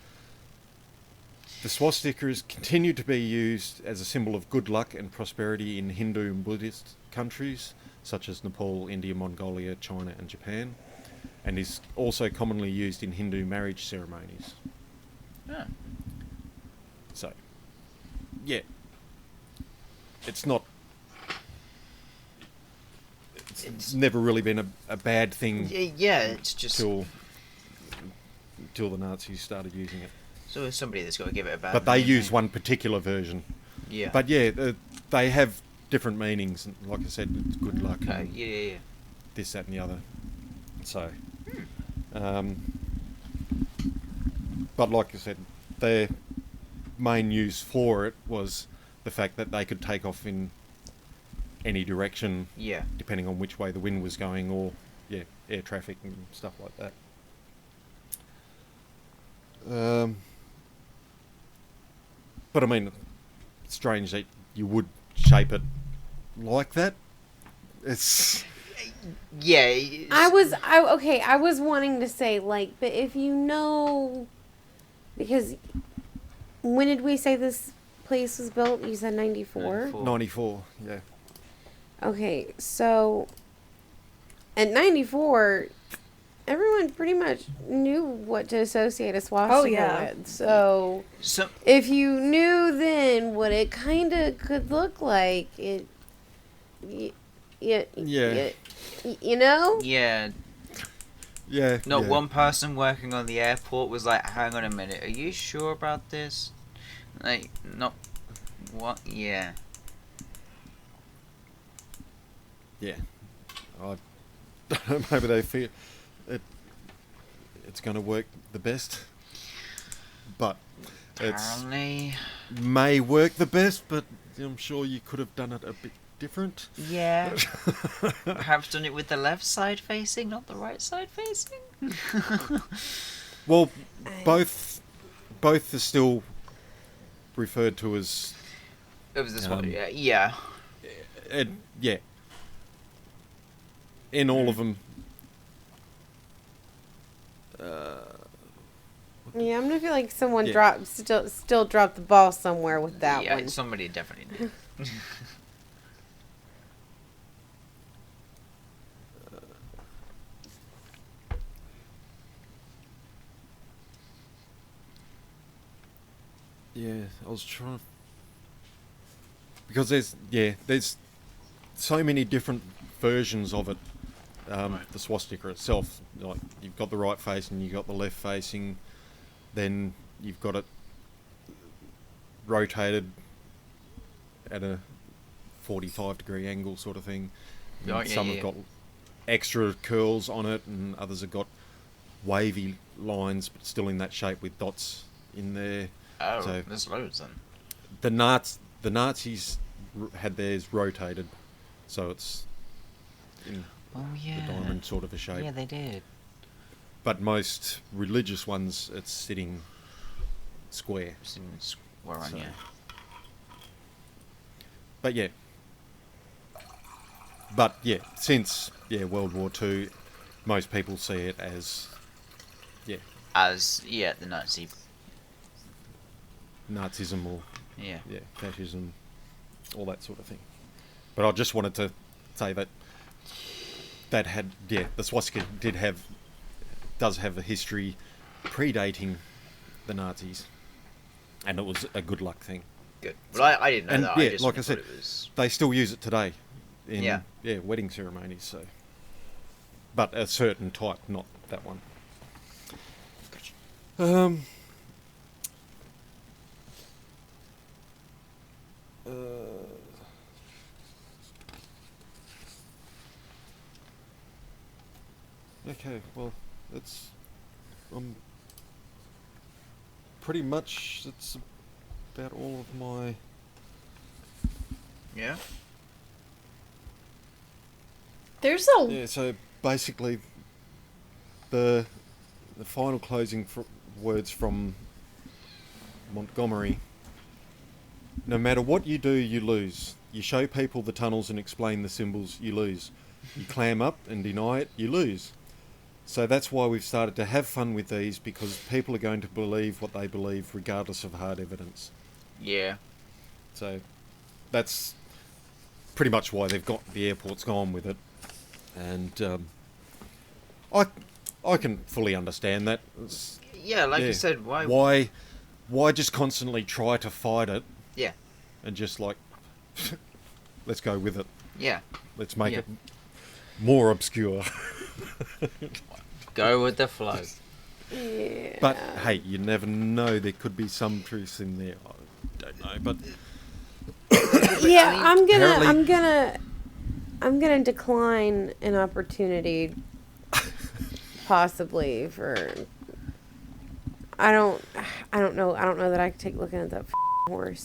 The swastika has continued to be used as a symbol of good luck and prosperity in Hindu and Buddhist countries, such as Nepal, India, Mongolia, China and Japan, and is also commonly used in Hindu marriage ceremonies. Yeah. So, it's not... It's never really been a bad thing. Yeah, it's just... Till the Nazis started using it. So it's somebody that's got to give it a bad But they name, use eh? one particular version. Yeah. But they have different meanings. Like I said, it's good luck. Okay, And yeah. this, that and the other. So... but like I said, their main use for it was the fact that they could take off in any direction, Yeah. depending on which way the wind was going, or air traffic and stuff like that. But I mean, it's strange that you would shape it like that. It's... Yeah. I was wanting to say, like, but if you know, because when did we say this place was built? You said 94? 94, yeah. Okay, so at 94, everyone pretty much knew what to associate a swastika with. So if you knew then what it kind of could look like, you know? Yeah. Yeah. Not one person working on the airport was like, hang on a minute, are you sure about this? Like, not... What? Yeah. Yeah. I don't know, maybe they feel it's going to work the best. But Apparently. it may work the best, but I'm sure you could have done it a bit different. Yeah. Perhaps done it with the left side facing, not the right side facing? Well, both are still referred to as. It was this one. Yeah. Yeah. In all of them. Yeah, I'm gonna feel like someone Yeah. still dropped the ball somewhere with that Yeah, one. somebody definitely did. Yeah, I was trying to... Because there's so many different versions of it. The swastika itself, like you've got the right facing, you've got the left facing, then you've got it rotated at a 45-degree angle sort of thing. Some have got extra curls on it, and others have got wavy lines, but still in that shape with dots in there. Oh, So there's loads then. the Nazis had theirs rotated, so it's in the diamond sort of a shape. Yeah, they did. But most religious ones, it's sitting square. Square on, So- yeah. But yeah, since World War II, most people see it as As, the Nazi. Nazism or Yeah. fascism, all that sort of thing. But I just wanted to say that had the swastika does have a history predating the Nazis, and it was a good luck thing. Good. Well, I didn't know And that. yeah, I just like I thought said, it was... they still use it today in Yeah. wedding ceremonies. So, but a certain type, not that one. Okay, well, that's pretty much that's about all of my. Yeah? There's a Yeah, so basically, the final closing words from Montgomery. No matter what you do, you lose. You show people the tunnels and explain the symbols, you lose. You clam up and deny it, you lose. So that's why we've started to have fun with these, because people are going to believe what they believe regardless of hard evidence. Yeah. So that's pretty much why the airport's gone with it. And I can fully understand that. Yeah, like you said, Why just constantly try to fight it Yeah. and just like, let's go with it. Yeah. Let's make it more obscure. Go with the flow. Yeah. But hey, you never know. There could be some truth in there. I don't know, but Yeah, I mean, I'm gonna decline an opportunity, possibly for. I don't know that I could take looking at that horse.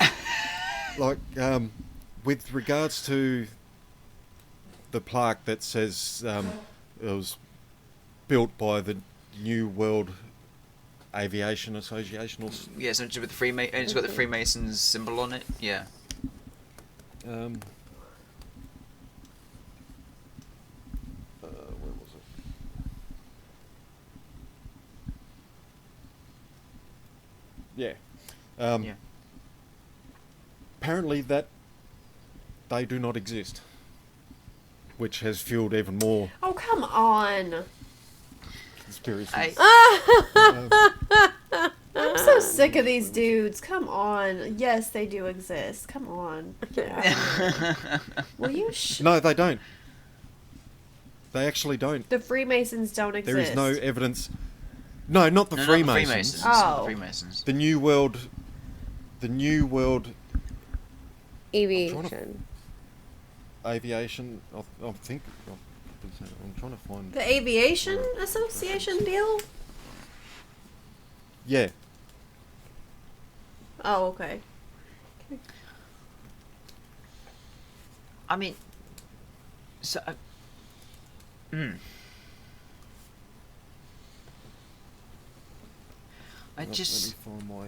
like with regards to the plaque that says it was built by the New World Aviation Association. Yeah, so with the it's got the Freemasons symbol on it. Yeah. Where was it? Yeah. Yeah. Apparently that they do not exist, which has fueled even more Oh, come on. conspiracies. I'm so sick of these dudes. Come on. Yes, they do exist. Come on. Get out of here. Will you No, they don't. They actually don't. The Freemasons don't exist. There is no evidence. No, not the No, Freemasons. Not Oh. the Freemasons. The New World Aviation. Aviation. I think. I'm trying to find. The Aviation Association deal? Yeah. Oh, okay. I mean, so. I Let me just, find my...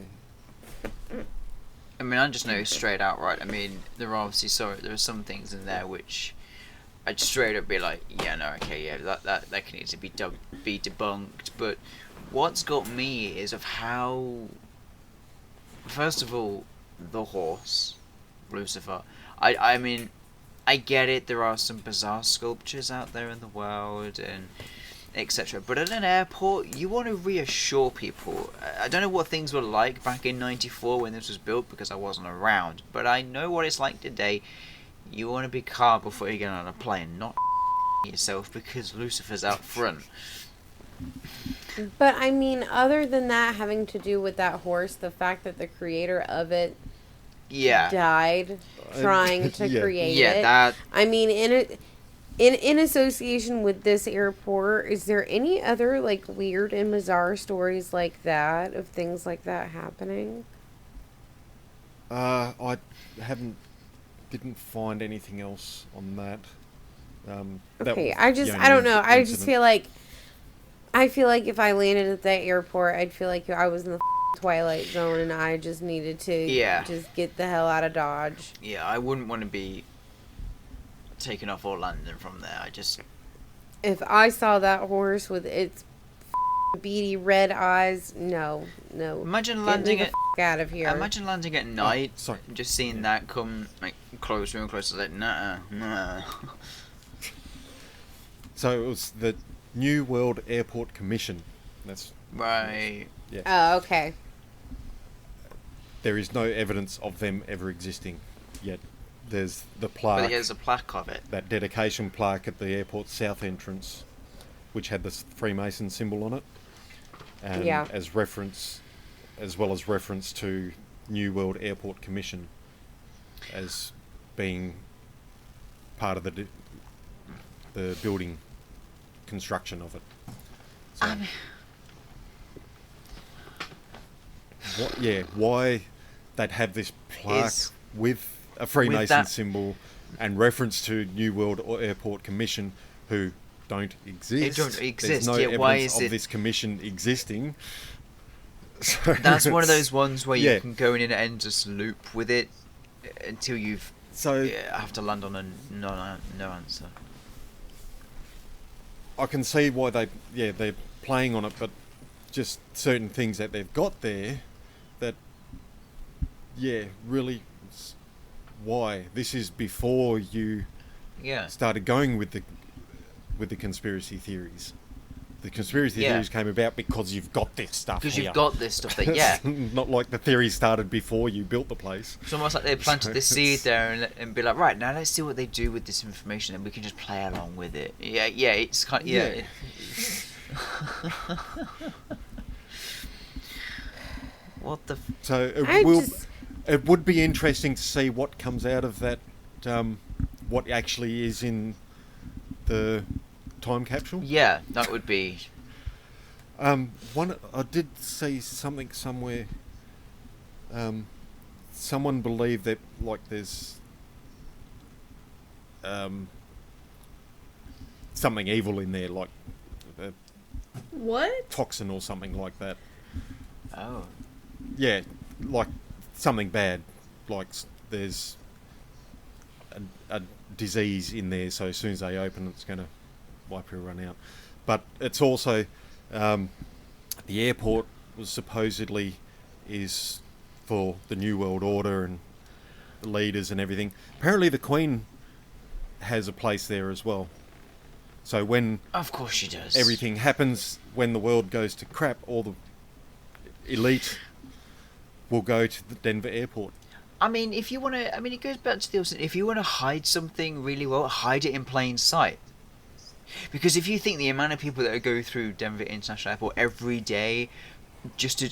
I mean, I just know straight out, right? I mean, there are some things in there which I'd straight up be like, yeah, no, okay, yeah, that can easily be debunked. But what's got me is of how, first of all, the horse, Lucifer. I mean, I get it. There are some bizarre sculptures out there in the world and etc. But at an airport, you want to reassure people. I don't know what things were like back in '94 when this was built because I wasn't around. But I know what it's like today. You want to be calm before you get on a plane, not yourself because Lucifer's out front. But I mean, other than that having to do with that horse, the fact that the creator of it died trying to create it. That. I mean, in association with this airport, is there any other like weird and bizarre stories like that of things like that happening? I didn't find anything else on that. Okay, I don't know. I just feel like if I landed at that airport, I'd feel like I was in the Twilight Zone and I just needed to just get the hell out of Dodge. Yeah, I wouldn't want to be taken off or landing from there. If I saw that horse with its beady red eyes, no. Imagine landing out of here. Imagine landing at night, sorry. just seeing that come like closer and closer. Like nah. So it was the New World Airport Commission. That's right. Yeah. Oh, okay. There is no evidence of them ever existing yet. There's the plaque. But there's a plaque of it. That dedication plaque at the airport's south entrance, which had the Freemason symbol on it, and as well as reference to New World Airport Commission as being part of the building construction of it. So, why they'd have this plaque with a Freemason symbol and reference to New World Airport Commission, who don't exist. They don't exist. There's no evidence of this commission existing. So that's one of those ones where you can go in an endless loop with it until you've have to land on a no answer. I can see why they're playing on it, but just certain things that they've got there that really why this is before you started going with the conspiracy theories. The conspiracy theories came about because you've got this stuff. Because you've got this stuff there, Not like the theories started before you built the place. It's almost like they planted this seed there and be like, right, now let's see what they do with this information and we can just play along with it. It's kind of, What the... So it would be interesting to see what comes out of that, what actually is in the time capsule. Yeah, that would be... I did see something somewhere. Someone believed that there's something evil in there, like a what? toxin or something like that. Oh. Yeah, like something bad, like there's a disease in there, so as soon as they open it's going to wipe everyone out. But it's also the airport was supposedly is for the New World Order and the leaders and everything. Apparently the Queen has a place there as well. So when of course she does, everything happens, when the world goes to crap, all the elite will go to the Denver airport. I mean, if you want to... I mean, it goes back to the... If you want to hide something really well, hide it in plain sight. Because if you think the amount of people that go through Denver International Airport every day,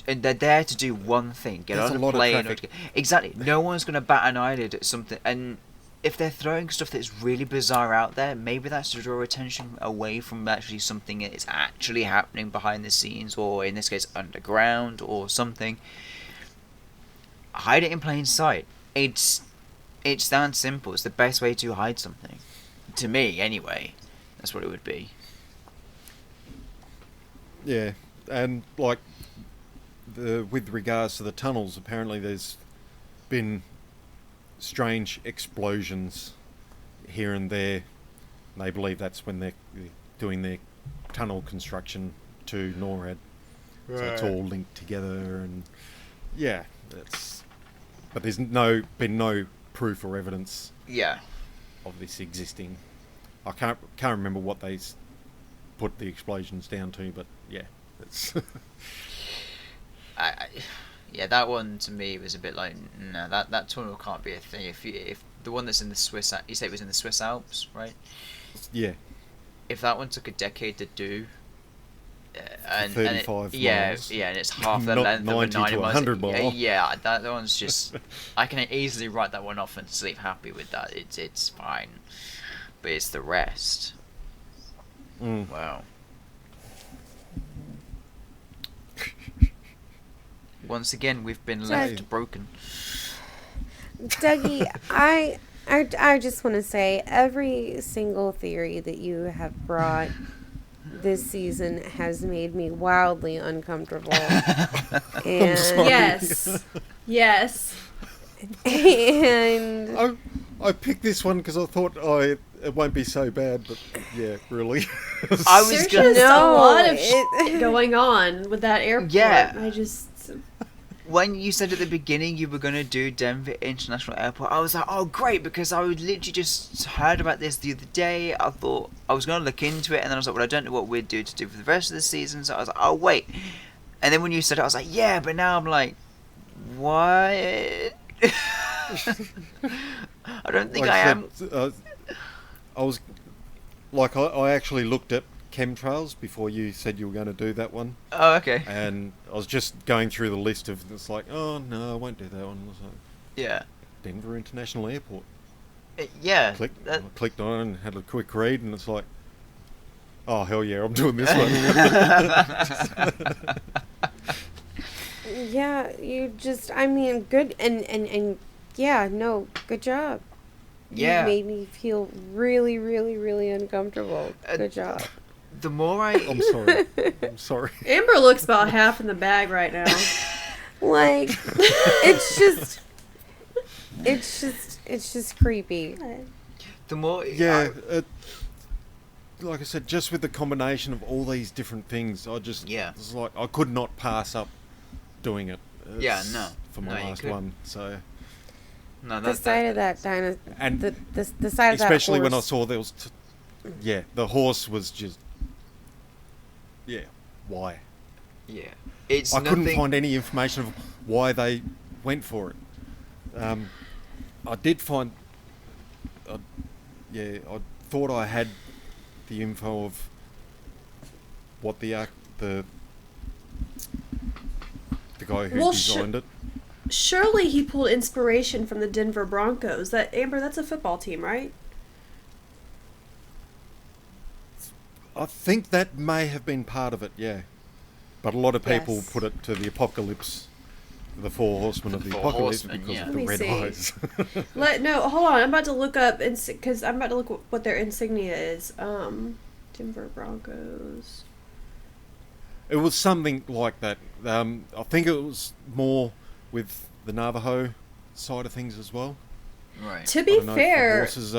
and they're there to do one thing, get on a plane... Exactly. No one's going to bat an eyelid at something. And if they're throwing stuff that's really bizarre out there, maybe that's to draw attention away from actually something that is actually happening behind the scenes, or in this case, underground, or something. Hide it in plain sight. It's that simple. It's the best way to hide something. To me, anyway. That's what it would be. Yeah, and with regards to the tunnels, apparently there's been strange explosions here and there. They believe that's when they're doing their tunnel construction to NORAD. Right. So it's all linked together, and yeah, but there's been no proof or evidence. Yeah. Of this existing. I can't remember what they put the explosions down to, but yeah, it's. Yeah, that one to me was a bit like, no, that tunnel can't be a thing. If the one that's in the Swiss, you say it was in the Swiss Alps, right? Yeah. If that one took a decade to do, and 35 miles. Yeah, and it's half the length of a 90 to 100 mile. Yeah, that one's just. I can easily write that one off and sleep happy with that. It's fine, but it's the rest. Wow. Once again, we've been left broken. Dougie, I just want to say every single theory that you have brought this season has made me wildly uncomfortable. And yes. And I picked this one because I thought it won't be so bad, but yeah, really. There's just a lot of shit going on with that airport. Yeah. When you said at the beginning you were going to do Denver International Airport, I was like, oh, great, because I would literally just heard about this the other day. I thought I was going to look into it, and then I was like, well, I don't know what we'd do to do for the rest of the season, so I was like, oh, wait. And then when you said it, I was like, yeah, but now I'm like, what? I don't think I am. I was, like, I actually looked at chemtrails before you said you were going to do that one. Oh, okay. And I was just going through the list of, it's like, oh no, I won't do that one. I was like, yeah. Denver International Airport. Yeah. I clicked on it and had a quick read, and it's like, oh hell yeah, I'm doing this one. yeah, good, and yeah, no, good job. Yeah. You made me feel really, really, really uncomfortable. Good job. The more I'm sorry. Amber looks about half in the bag right now. Like, it's just creepy. The more... Yeah, like I said, just with the combination of all these different things, it's like, I could not pass up doing it. For my last one, so... No, the side of that dinosaur, and the side of that horse. Especially when I saw there was... the horse was just... why? Yeah. I couldn't find any information of why they went for it. I did find... I thought I had the info of what the guy who designed it. Surely he pulled inspiration from the Denver Broncos. That's a football team, right? I think that may have been part of it, yeah. But a lot of people put it to the apocalypse, the four horsemen of the apocalypse because of the red eyes. No, hold on. I'm about to look up, because I'm about to look what their insignia is. Denver Broncos. It was something like that. I think it was more with the Navajo side of things as well. Right. To be fair, horses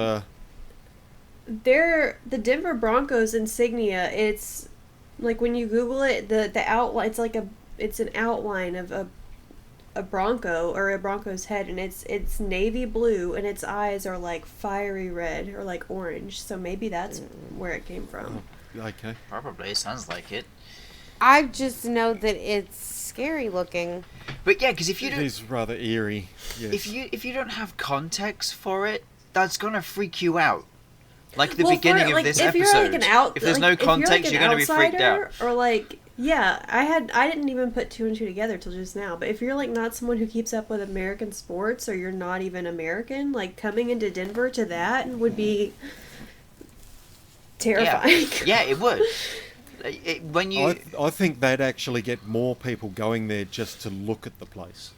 the Denver Broncos insignia, it's like when you Google it, the outline, it's an outline of a bronco or a bronco's head, and it's navy blue, and its eyes are like fiery red or like orange. So maybe that's where it came from. Okay. Probably sounds like it. I just know that it's scary looking. But yeah, because if you don't, it is rather eerie. Yes. If you don't have context for it, that's gonna freak you out. Like the beginning of this episode. If there's no context, you're gonna be freaked out. Or like, I didn't even put two and two together till just now. But if you're like not someone who keeps up with American sports, or you're not even American, like coming into Denver to that would be terrifying. Yeah, it would. I think they'd actually get more people going there just to look at the place.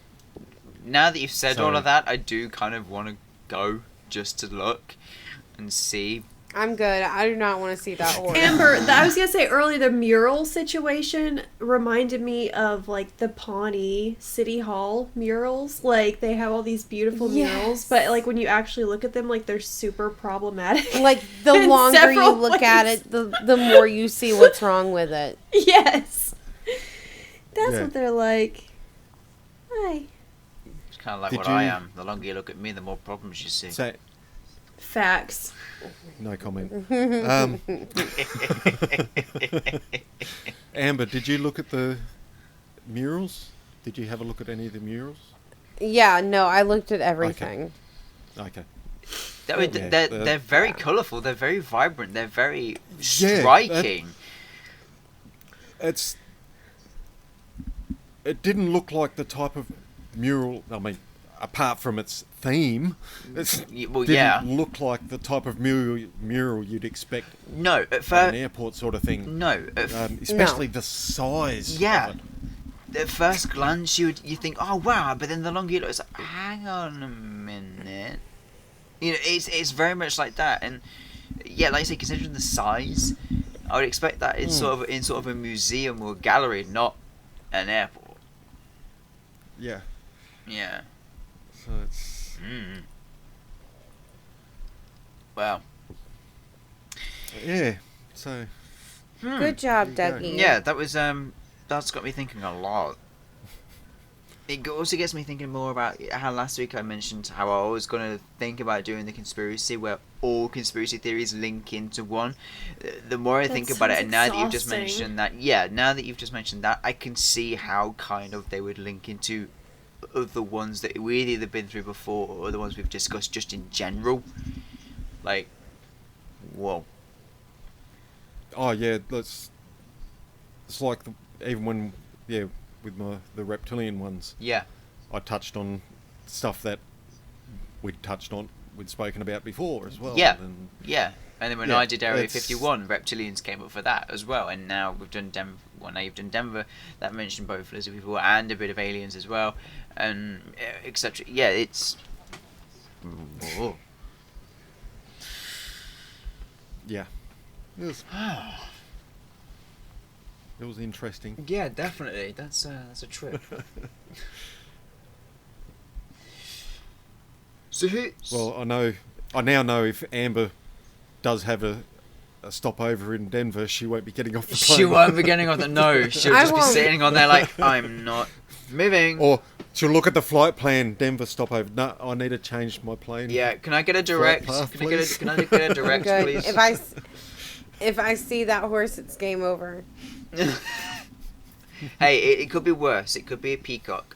Now that you've said all of that, I do kind of want to go just to look and see, I'm good. I do not want to see that horse. Amber, I was gonna say earlier, the mural situation reminded me of like the Pawnee City Hall murals. Like they have all these beautiful murals, but like when you actually look at them, like they're super problematic. Like the in longer you several look at ways. it, the more you see what's wrong with it. Yes, that's Yeah. what they're like. Hi. It's kind of like Did what I you- am. The longer you look at me, the more problems you see. So, Facts. no comment. Amber, did you look at the murals? Did you have a look at any of the murals? Yeah, no, I looked at everything. Okay. I mean, Yeah, they're very colourful. They're very vibrant. They're very Yeah, striking. It didn't look like the type of mural. I mean, apart from its theme, it Well, didn't yeah. look like the type of mural you'd expect No, at at an first. airport sort of thing. No, Especially the size. Yeah. Of it. at first glance you think, oh wow, but then the longer you look, it's like, hang on a minute. You know, it's very much like that, and yeah, like I say, considering the size, I would expect that it's sort of a museum or gallery, not an airport. Yeah. Yeah. So it's Well. yeah. So Good job, There you Dougie. Yeah, that's got me thinking a lot. It also gets me thinking more about how last week I mentioned how I was going to think about doing the conspiracy where all conspiracy theories link into one. The more I That think about it, sounds and now that you've just exhausting. mentioned that, I can see how kind of they would link into other ones that we've either been through before or the ones we've discussed just in general. Like, whoa. oh yeah, it's like even when with the reptilian ones, Yeah. I touched on stuff that we'd spoken about before as well. Yeah. And Yeah, and then when Yeah, I did Area it's- 51, reptilians came up for that as well, and now we've done Denver. Well, now you've done Denver. That mentioned both lizard people and a bit of aliens as well, and etc. Yeah, it's. Whoa. yeah, it was interesting. Yeah, definitely. That's a trip. So who? Well, I now know if Amber does have a stopover in Denver, she won't be getting off the plane. She won't be getting on the no. She'll I just be won't. sitting on there like, I'm not moving. Or she'll look at the flight plan, Denver stopover. No, I need to change my plane. Yeah, can I get a direct? path, Can I get please? a direct, Good. please? If I see that horse, it's game over. Hey, it could be worse. It could be a peacock.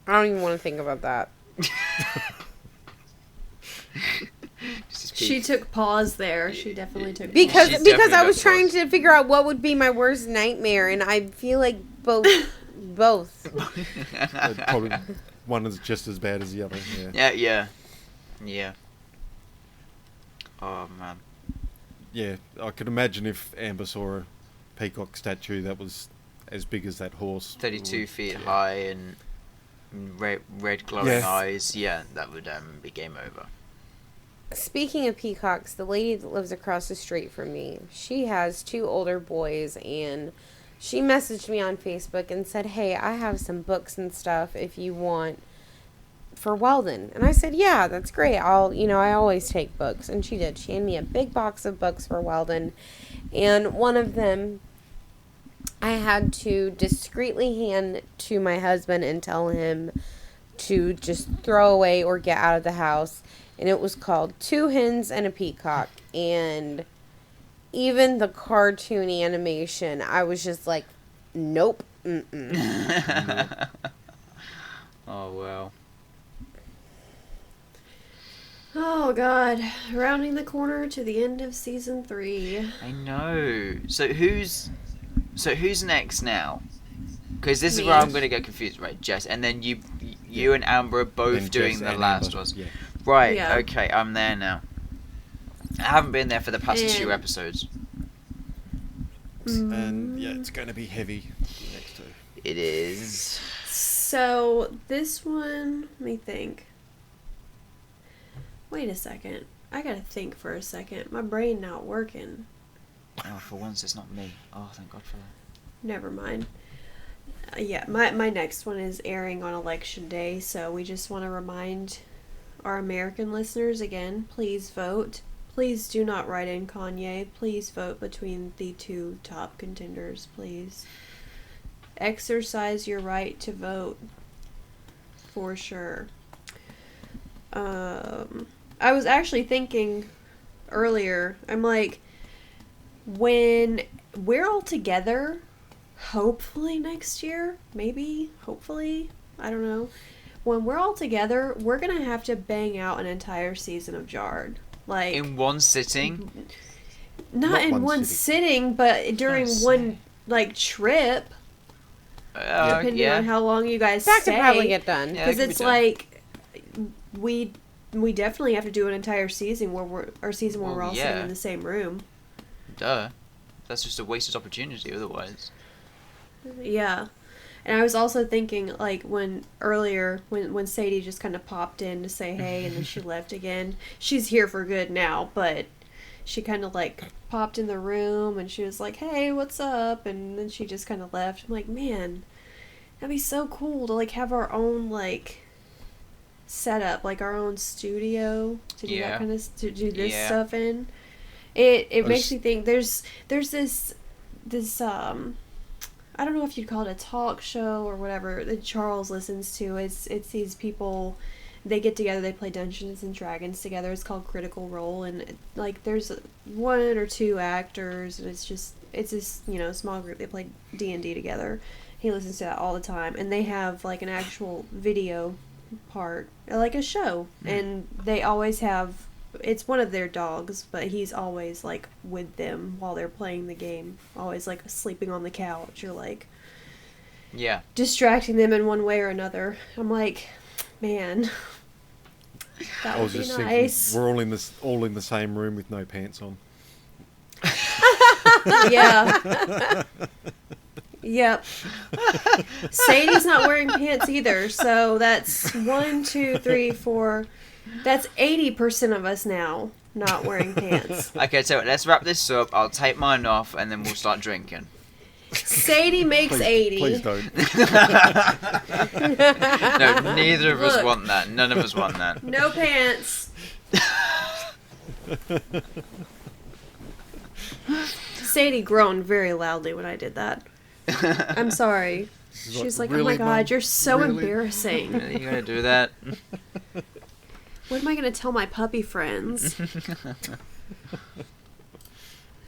I don't even want to think about that. She took pause there. She definitely took Because She pause. definitely I was got trying close. to figure out what would be my worst nightmare, and I feel like both. Probably one is just as bad as the other. Yeah. Oh man. Yeah, I could imagine if Amber saw a peacock statue that was as big as that horse. 32 It feet would- high and red glowing Yeah. eyes. Yeah, that would be game over. Speaking of peacocks, the lady that lives across the street from me, she has 2 older boys, and she messaged me on Facebook and said, "Hey, I have some books and stuff if you want for Weldon." And I said, "Yeah, that's great. I always take books." And she did. She handed me a big box of books for Weldon, and one of them I had to discreetly hand to my husband and tell him to just throw away or get out of the house. And it was called 2 Hens and a Peacock. And even the cartoon animation, I was just like, nope. Mm-mm. Oh well. Oh god, rounding the corner to the end of season 3. I know. So who's next now? Because this is Me. where I'm going to get confused, right, Jess? And then you and Amber are both Then doing Jess the and last Amber, ones. Yeah. Right. Yeah. Okay, I'm there now. I haven't been there for the past 2 And- episodes. And yeah, it's going to be heavy next two. It is. So this one, let me think. Wait a second. I gotta think for a second. My brain not working. Oh, for once it's not me. Oh, thank God for that. Never mind. Yeah, my next one is airing on Election Day, so we just want to remind our American listeners again, please vote. Please do not write in Kanye. Please vote between the two top contenders, please. Exercise your right to vote. For sure. I was actually thinking earlier, I'm like, when we're all together, hopefully next year, maybe, hopefully, I don't know. When we're all together, we're gonna have to bang out an entire season of Jarred. Like, In one sitting? not in one sitting, but during one, like, trip, depending on how long you guys That stay. could probably get done. Yeah, Because that could it's be done. like, we definitely have to do an entire season where we're all sitting in the same room. Duh. That's just a wasted opportunity otherwise. Yeah. And I was also thinking, like, when Sadie just kind of popped in to say hey, and then she left again. She's here for good now, but she kind of, like, popped in the room, and she was like, hey, what's up? And then she just kind of left. I'm like, man, that'd be so cool to, like, have our own, like, setup, like, our own studio to do that kind of, to do this stuff in. It makes me think, there's this I don't know if you'd call it a talk show or whatever that Charles listens to. It's these people, they get together, they play Dungeons and Dragons together. It's called Critical Role, and like there's one or two actors, and it's this small group. They play D&D together. He listens to that all the time, and they have like an actual video part, like a show, and they always have. It's one of their dogs, but he's always, like, with them while they're playing the game. Always, like, sleeping on the couch or, like... Yeah. Distracting them in one way or another. I'm like, man, that would be nice. Thinking, we're all in the same room with no pants on. Yeah. Yep. Sadie's not wearing pants either, so that's 1, 2, 3, 4... That's 80% of us now not wearing pants. Okay, so let's wrap this up. I'll take mine off, and then we'll start drinking. Sadie makes 80. Please don't. No, neither of us want that. None of us want that. No pants. Sadie groaned very loudly when I did that. I'm sorry. She's like, really, oh my Mum? God, you're so Really?" embarrassing. You gotta do that. What am I going to tell my puppy friends?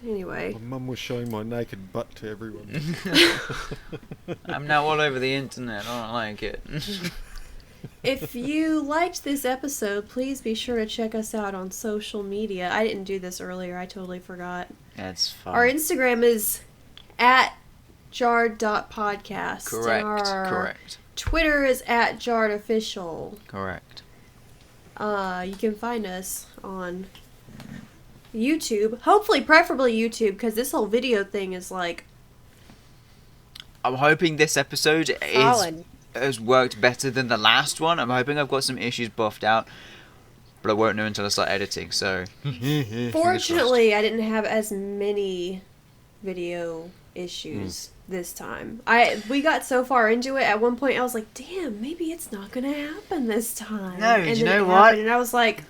Anyway. My mum was showing my naked butt to everyone. I'm now all over the internet. I don't like it. If you liked this episode, please be sure to check us out on social media. I didn't do this earlier. I totally forgot. That's fine. Our Instagram is @jarred.podcast. Correct. And our Correct. Twitter is @jarredofficial. Correct. You can find us on YouTube. Hopefully, preferably YouTube, because this whole video thing is like... I'm hoping this episode Solid. has worked better than the last one. I'm hoping I've got some issues buffed out, but I won't know until I start editing, so... Fortunately, I didn't have as many video issues this time. We got so far into it, at one point I was like, damn, maybe it's not gonna happen this time. No, and you then know it what? happened, and I was like...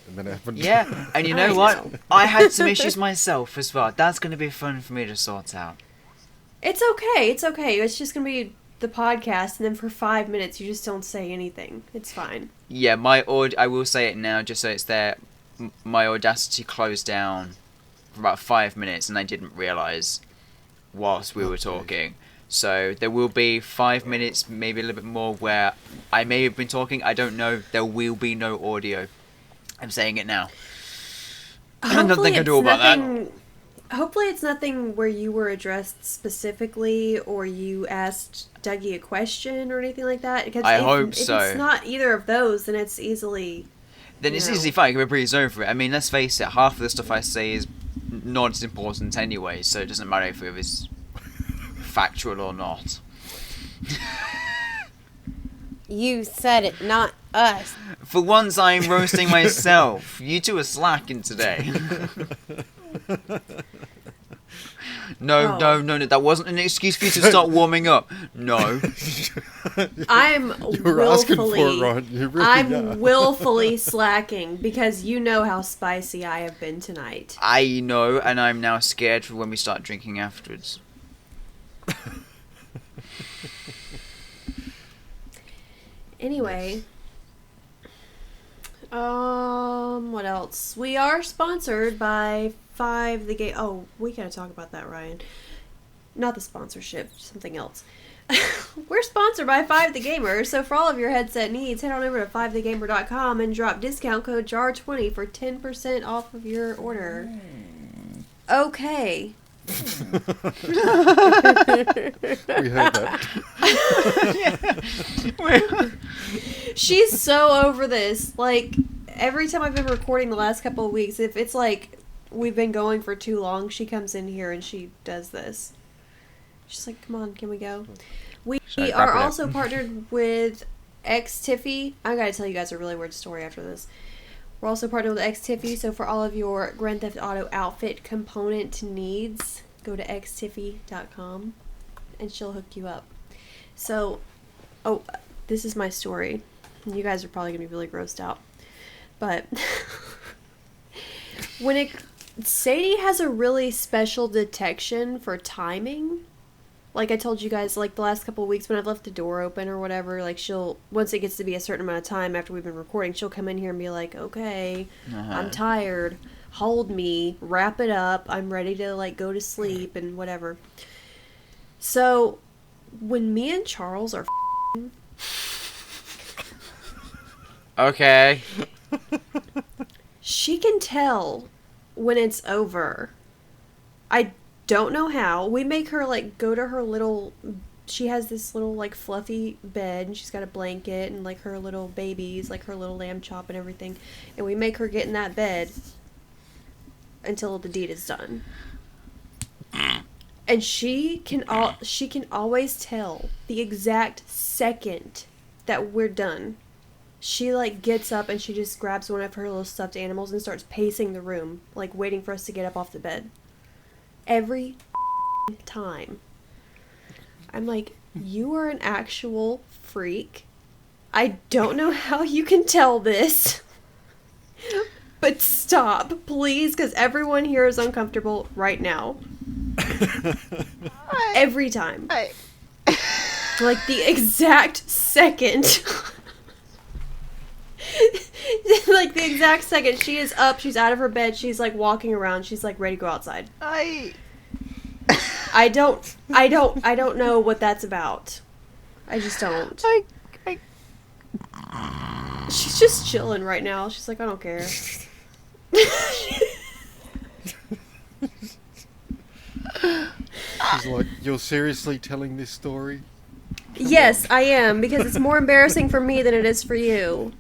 And then it happened. Yeah, and you know I what? know. I had some issues myself as well. That's going to be fun for me to sort out. It's okay, it's okay. It's just gonna be the podcast, and then for 5 minutes you just don't say anything. It's fine. Yeah, I will say it now just so it's there. My Audacity closed down for about 5 minutes, and I didn't realise whilst we were talking. So there will be 5 minutes, maybe a little bit more, where I may have been talking. I don't know. There will be no audio. I'm saying it now. Nothing I do about that. Hopefully it's nothing where you were addressed specifically, or you asked Dougie a question or anything like that. Because I hope so. If it's not either of those, then it's easily... Then it's easily fine. I can breeze over it. I mean, let's face it. Half of the stuff I say is not as important anyway, so it doesn't matter if it was factual or not. You said it, not us. For once, I'm roasting myself. You two are slacking today. No, that wasn't an excuse for you to start warming up. No. I'm You're asking for it, Ron. You really are. I'm willfully slacking because you know how spicy I have been tonight. I know, and I'm now scared for when we start drinking afterwards. Anyway, what else? We are sponsored by 5 the Game. Oh, we gotta talk about that, Ryan. Not the sponsorship, something else. We're sponsored by 5 the Gamer, so for all of your headset needs, head on over to 5thegamer.com and drop discount code JAR20 for 10% off of your order. Okay. We heard that. She's so over this. Like, every time I've been recording the last couple of weeks, if it's like we've been going for too long, she comes in here and she does this. She's like, come on, can we go? We are also partnered with X-Tiffy. I gotta tell you guys a really weird story after this. We're also partnered with X-Tiffy, so for all of your Grand Theft Auto outfit component needs, go to xtiffy.com and she'll hook you up. So, this is my story. You guys are probably going to be really grossed out. But, Sadie has a really special detection for timing. Like I told you guys, like the last couple of weeks when I've left the door open or whatever, like once it gets to be a certain amount of time after we've been recording, she'll come in here and be like, okay, I'm tired, hold me, wrap it up, I'm ready to like go to sleep and whatever. So, when me and Charles are Okay. she can tell when it's over. I don't know how. We make her like go to her little, she has this little like fluffy bed and she's got a blanket and like her little babies, like her little lamb chop and everything, and we make her get in that bed until the deed is done. And she can always tell the exact second that we're done. She like gets up and she just grabs one of her little stuffed animals and starts pacing the room, like waiting for us to get up off the bed. Every time. I'm like, you are an actual freak. I don't know how you can tell this. But stop, please, because everyone here is uncomfortable right now. Every time. Like the exact second. Like the exact second she is up, she's out of her bed, she's like walking around, she's like ready to go outside. I don't know what that's about. I just don't. She's just chilling right now. She's like, I don't care. She's like, you're seriously telling this story? Yes, I am, because it's more embarrassing for me than it is for you.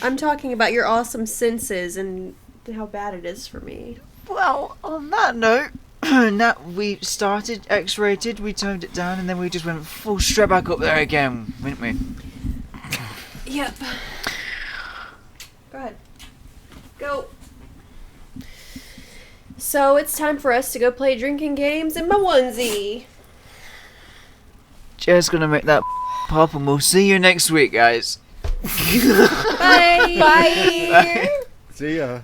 I'm talking about your awesome senses and how bad it is for me. Well, on that note, now we started X-rated, we toned it down, and then we just went full straight back up there again, didn't we? Yep. Go ahead. Go. So it's time for us to go play drinking games in my onesie. Jess gonna make that pop, and we'll see you next week, guys. Bye. Bye. See ya.